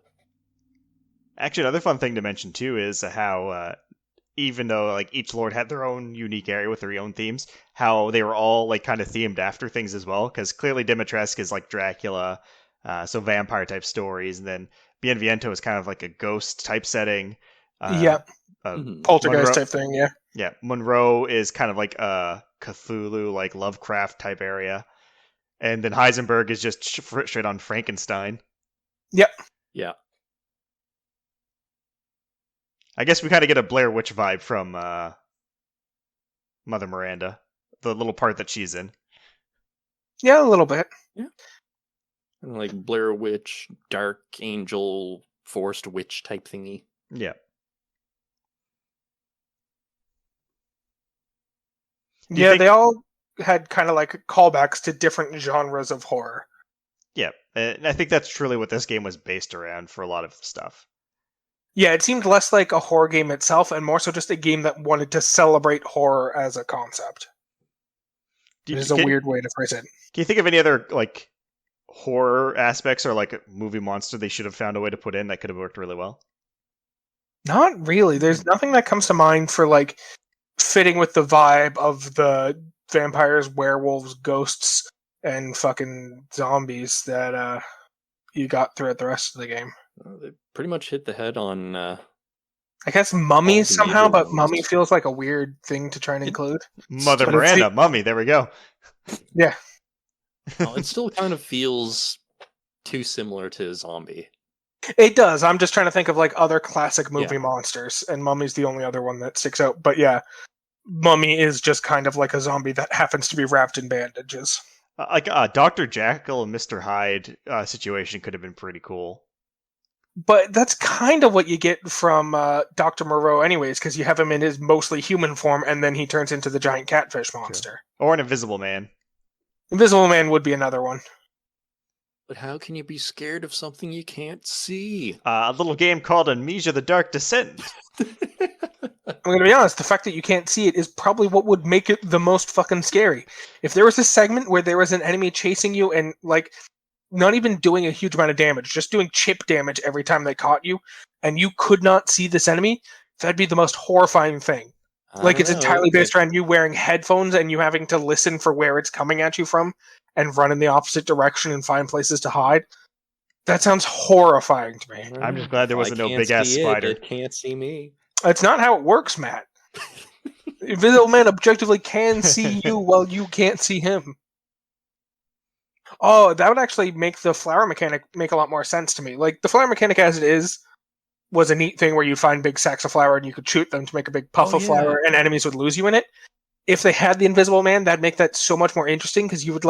Actually, another fun thing to mention too is how, even though each lord had their own unique area with their own themes, how they were all kind of themed after things as well. Because clearly Dimitrescu is Dracula, so vampire type stories, and then Bienvento is kind of a ghost type setting. Poltergeist type thing, yeah. Yeah, Monroe is kind of a Cthulhu, Lovecraft type area. And then Heisenberg is just straight on Frankenstein. Yep. Yeah. I guess we kind of get a Blair Witch vibe from Mother Miranda, the little part that she's in. Yeah, a little bit. Yeah. And Blair Witch, Dark Angel, Forced Witch type thingy. Yeah. Yeah, they all had kind of callbacks to different genres of horror. Yeah, and I think that's truly what this game was based around for a lot of stuff. Yeah, it seemed less like a horror game itself and more so just a game that wanted to celebrate horror as a concept. Which is a weird way to phrase it. Can you think of any other horror aspects or a movie monster they should have found a way to put in that could have worked really well? Not really. There's nothing that comes to mind for fitting with the vibe of the vampires, werewolves, ghosts, and fucking zombies that you got throughout the rest of the game. They pretty much hit the head on... I guess mummies somehow, but mummy feels like a weird thing to try and include. Mother Miranda, mummy, there we go. Yeah. Well, it still kind of feels too similar to zombie. It does. I'm just trying to think of other classic movie monsters, and mummy's the only other one that sticks out. But yeah, mummy is just kind of like a zombie that happens to be wrapped in bandages. Dr. Jekyll and Mr. Hyde situation could have been pretty cool. But that's kind of what you get from Dr. Moreau anyways, because you have him in his mostly human form, and then he turns into the giant catfish monster. Sure. Or an Invisible Man. Invisible Man would be another one. But how can you be scared of something you can't see? A little game called Amnesia: The Dark Descent. I'm going to be honest, the fact that you can't see it is probably what would make it the most fucking scary. If there was a segment where there was an enemy chasing you and not even doing a huge amount of damage, just doing chip damage every time they caught you, and you could not see this enemy, that'd be the most horrifying thing. Like, it's entirely based around you wearing headphones and you having to listen for where it's coming at you from and run in the opposite direction and find places to hide. That sounds horrifying to me. I'm just glad there wasn't no big-ass spider. It can't see me. That's not how it works, Matt. Invisible Man objectively can see you while you can't see him. Oh, that would actually make the flower mechanic make a lot more sense to me. Like, the flower mechanic as it is was a neat thing where you'd find big sacks of flour and you could shoot them to make a big puff of flour and enemies would lose you in it. If they had the Invisible Man, that'd make that so much more interesting because you would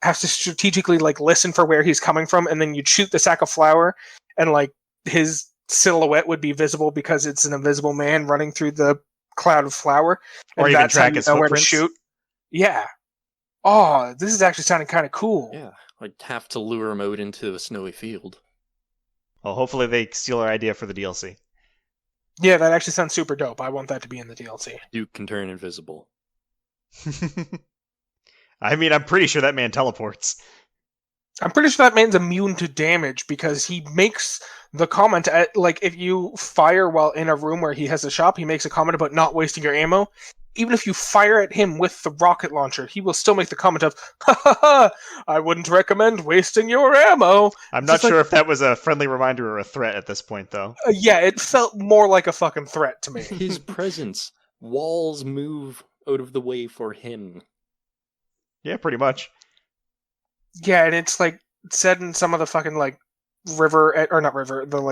have to strategically listen for where he's coming from, and then you'd shoot the sack of flour and his silhouette would be visible because it's an invisible man running through the cloud of flour. Or even track his footprints. Where to shoot. Yeah. Oh, this is actually sounding kind of cool. Yeah, I'd have to lure him out into a snowy field. Well, hopefully they steal our idea for the DLC. Yeah, that actually sounds super dope. I want that to be in the DLC. Duke can turn invisible. I mean, I'm pretty sure that man teleports. I'm pretty sure that man's immune to damage because he makes the comment at, if you fire while in a room where he has a shop, he makes a comment about not wasting your ammo. Even if you fire at him with the rocket launcher, he will still make the comment of, ha ha ha, I wouldn't recommend wasting your ammo. I'm not sure if that was a friendly reminder or a threat at this point, though. Yeah, it felt more like a fucking threat to me. His presence. Walls move out of the way for him. Yeah, pretty much. Yeah, and it's said in some of the fucking the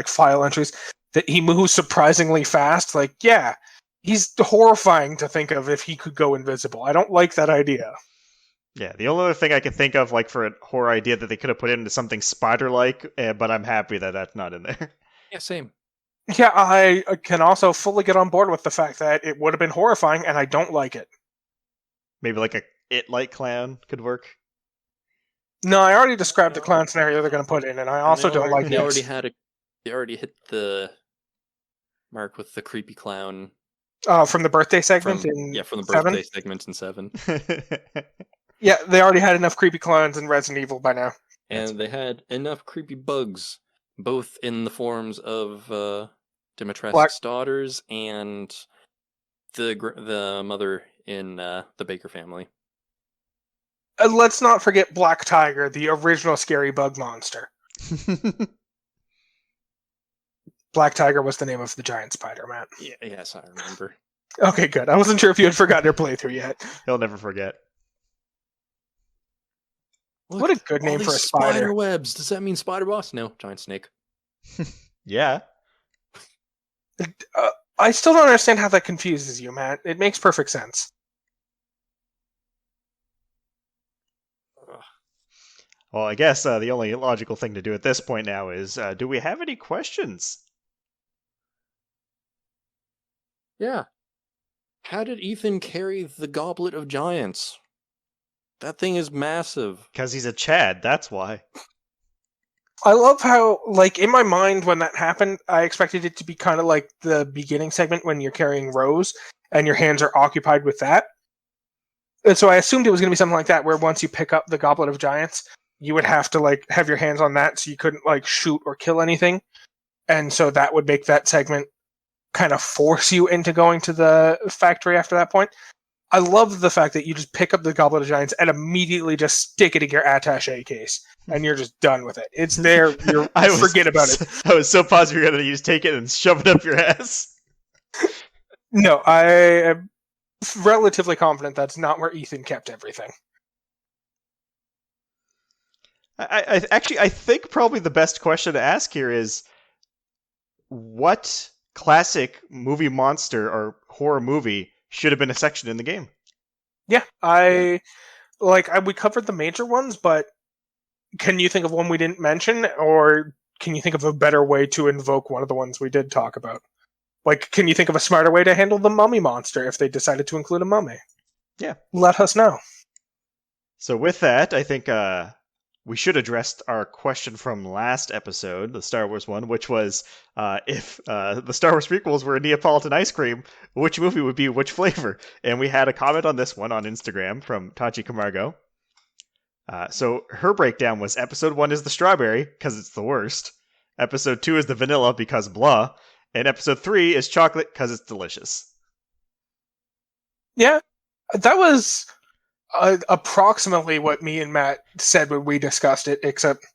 file entries that he moves surprisingly fast. Yeah, he's horrifying to think of if he could go invisible. I don't like that idea. Yeah, the only other thing I can think of for a horror idea that they could have put into something spider-like, but I'm happy that that's not in there. Yeah, same. Yeah, I can also fully get on board with the fact that it would have been horrifying, and I don't like it. Maybe a it-like clown could work. No, I already described the clown scenario they're going to put in, and I also don't like it. They already hit the mark with the creepy clown. From the birthday segment from the birthday 7? segment in 7. Yeah, they already had enough creepy clowns in Resident Evil by now. And they had enough creepy bugs, both in the forms of Dimitrescu's daughters and the mother in the Baker family. Let's not forget Black Tiger, the original scary bug monster. Black Tiger was the name of the giant spider, Matt. Yeah, yes, I remember. Okay, good. I wasn't sure if you had forgotten your playthrough yet. He'll never forget. Look, what a good name for a spider. Spider webs. Does that mean spider boss? No, giant snake. Yeah. I still don't understand how that confuses you, Matt. It makes perfect sense. Well, I guess the only logical thing to do at this point now is, do we have any questions? Yeah. How did Ethan carry the Goblet of Giants? That thing is massive. Because he's a Chad, that's why. I love how, in my mind when that happened, I expected it to be kind of like the beginning segment when you're carrying Rose and your hands are occupied with that. And so I assumed it was going to be something like that, where once you pick up the Goblet of Giants, you would have to have your hands on that so you couldn't shoot or kill anything. And so that would make that segment kind of force you into going to the factory after that point. I love the fact that you just pick up the Goblet of Giants and immediately just stick it in your attaché case, and you're just done with it. It's there. Forget about it. I was so positive you're going to just take it and shove it up your ass. No, I am relatively confident that's not where Ethan kept everything. I think probably the best question to ask here is, what classic movie monster or horror movie should have been a section in the game? Yeah, we covered the major ones, but can you think of one we didn't mention, or can you think of a better way to invoke one of the ones we did talk about? Can you think of a smarter way to handle the mummy monster if they decided to include a mummy? Yeah. Let us know. So with that, I think we should address our question from last episode, the Star Wars one, which was, if the Star Wars prequels were Neapolitan ice cream, which movie would be which flavor? And we had a comment on this one on Instagram from Tachi Camargo. So her breakdown was episode 1 is the strawberry, because it's the worst. Episode 2 is the vanilla, because blah. And episode 3 is chocolate, because it's delicious. Yeah, that was approximately what me and Matt said when we discussed it, except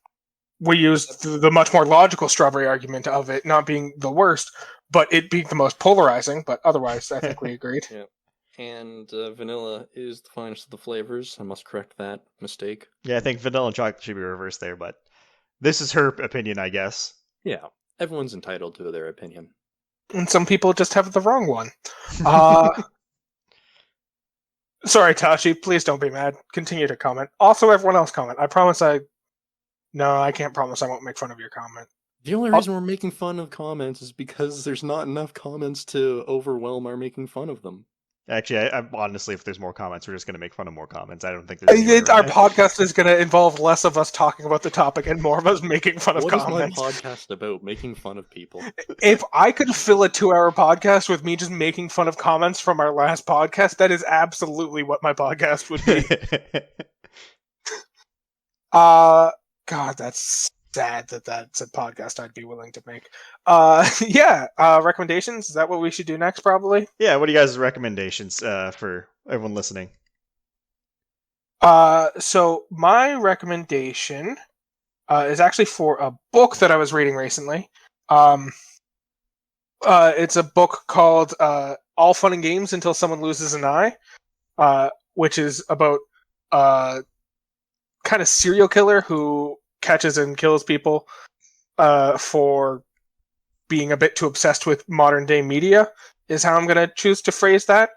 we used the much more logical strawberry argument of it not being the worst, but it being the most polarizing. But otherwise, I think we agreed. Yeah. And vanilla is the finest of the flavors. I must correct that mistake. Yeah, I think vanilla and chocolate should be reversed there, but this is her opinion, I guess. Yeah, everyone's entitled to their opinion. And some people just have the wrong one. Sorry, Tashi, please don't be mad. Continue to comment. Also, everyone else comment. I promise No, I can't promise I won't make fun of your comment. The only reason we're making fun of comments is because there's not enough comments to overwhelm our making fun of them. Actually, I honestly, if there's more comments, we're just going to make fun of more comments. I don't think there's any Our podcast is going to involve less of us talking about the topic and more of us making fun of comments. What is my podcast about? Making fun of people. If I could fill a 2-hour podcast with me just making fun of comments from our last podcast, that is absolutely what my podcast would be. God, that's sad that's a podcast I'd be willing to make. Recommendations? Is that what we should do next, probably? Yeah, what are you guys' recommendations for everyone listening? So my recommendation is actually for a book that I was reading recently. It's a book called All Fun and Games Until Someone Loses an Eye, which is about kind of serial killer who catches and kills people for being a bit too obsessed with modern day media, is how I'm going to choose to phrase that,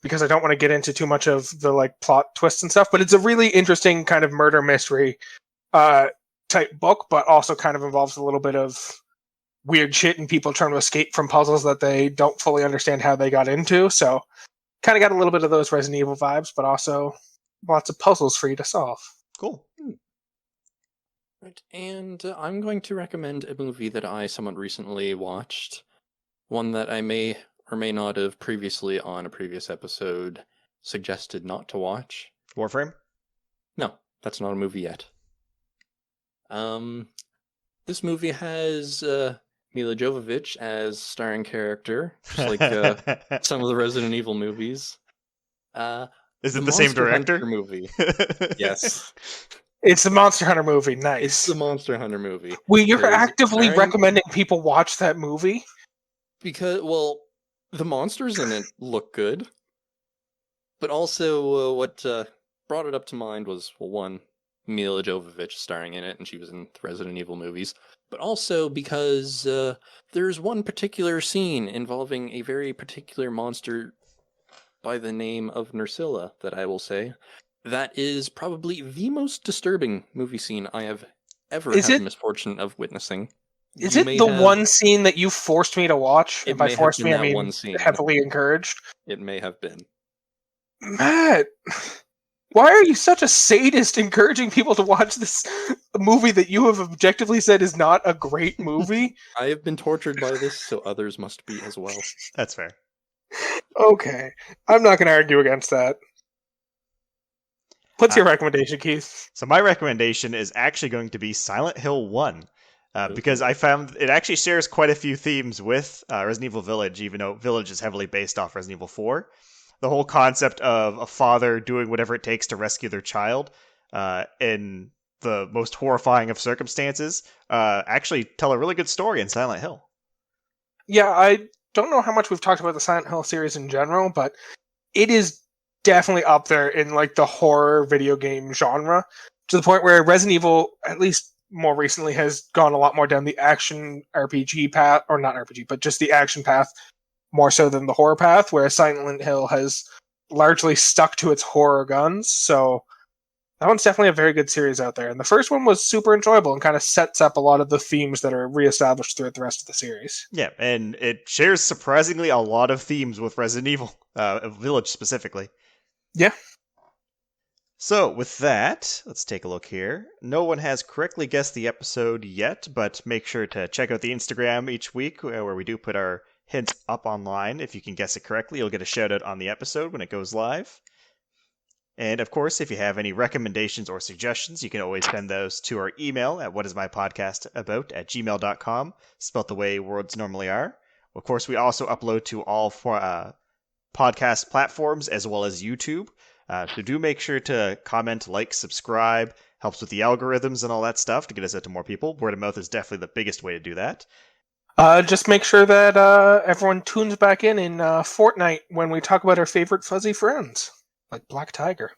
because I don't want to get into too much of the plot twists and stuff. But it's a really interesting kind of murder mystery type book, but also kind of involves a little bit of weird shit and people trying to escape from puzzles that they don't fully understand how they got into. So kind of got a little bit of those Resident Evil vibes, but also lots of puzzles for you to solve. Cool. Right, and I'm going to recommend a movie that I somewhat recently watched. One that I may or may not have previously on a previous episode suggested not to watch. Warframe? No, that's not a movie yet. This movie has Mila Jovovich as starring character, just like some of the Resident Evil movies. Is it the same director? Hunter movie. Yes. It's the Monster Hunter movie. Nice. It's the Monster Hunter movie. Well, you're actively recommending people watch that movie? Because, well, the monsters in it look good. But also, what brought it up to mind was, well, one, Mila Jovovich starring in it, and she was in the Resident Evil movies. But also because there's one particular scene involving a very particular monster by the name of Nursilla that I will say. That is probably the most disturbing movie scene I have ever had the misfortune of witnessing. Is it the one scene that you forced me to watch? And by forced me, I mean one scene. Heavily encouraged. It may have been. Matt, why are you such a sadist encouraging people to watch this movie that you have objectively said is not a great movie? I have been tortured by this, so others must be as well. That's fair. Okay. I'm not going to argue against that. What's your recommendation, Keith? So my recommendation is actually going to be Silent Hill 1. Because I found it actually shares quite a few themes with Resident Evil Village, even though Village is heavily based off Resident Evil 4. The whole concept of a father doing whatever it takes to rescue their child in the most horrifying of circumstances actually tell a really good story in Silent Hill. Yeah, I don't know how much we've talked about the Silent Hill series in general, but it is definitely up there in the horror video game genre, to the point where Resident Evil, at least more recently, has gone a lot more down the action RPG path, or not RPG, but just the action path more so than the horror path, whereas Silent Hill has largely stuck to its horror guns. So that one's definitely a very good series out there. And the first one was super enjoyable and kind of sets up a lot of the themes that are reestablished throughout the rest of the series. Yeah, and it shares surprisingly a lot of themes with Resident Evil, Village specifically. Yeah. So, with that, let's take a look here. No one has correctly guessed the episode yet, but make sure to check out the Instagram each week where we do put our hints up online. If you can guess it correctly, you'll get a shout out on the episode when it goes live. And of course, if you have any recommendations or suggestions, you can always send those to our email at whatismypodcastabout@gmail.com, spelt the way words normally are. Of course, we also upload to all podcast platforms as well as YouTube. So do make sure to comment, like, subscribe. Helps with the algorithms and all that stuff to get us out to more people. Word of mouth is definitely the biggest way to do that. Just make sure that everyone tunes back in Fortnite when we talk about our favorite fuzzy friends, like Black Tiger.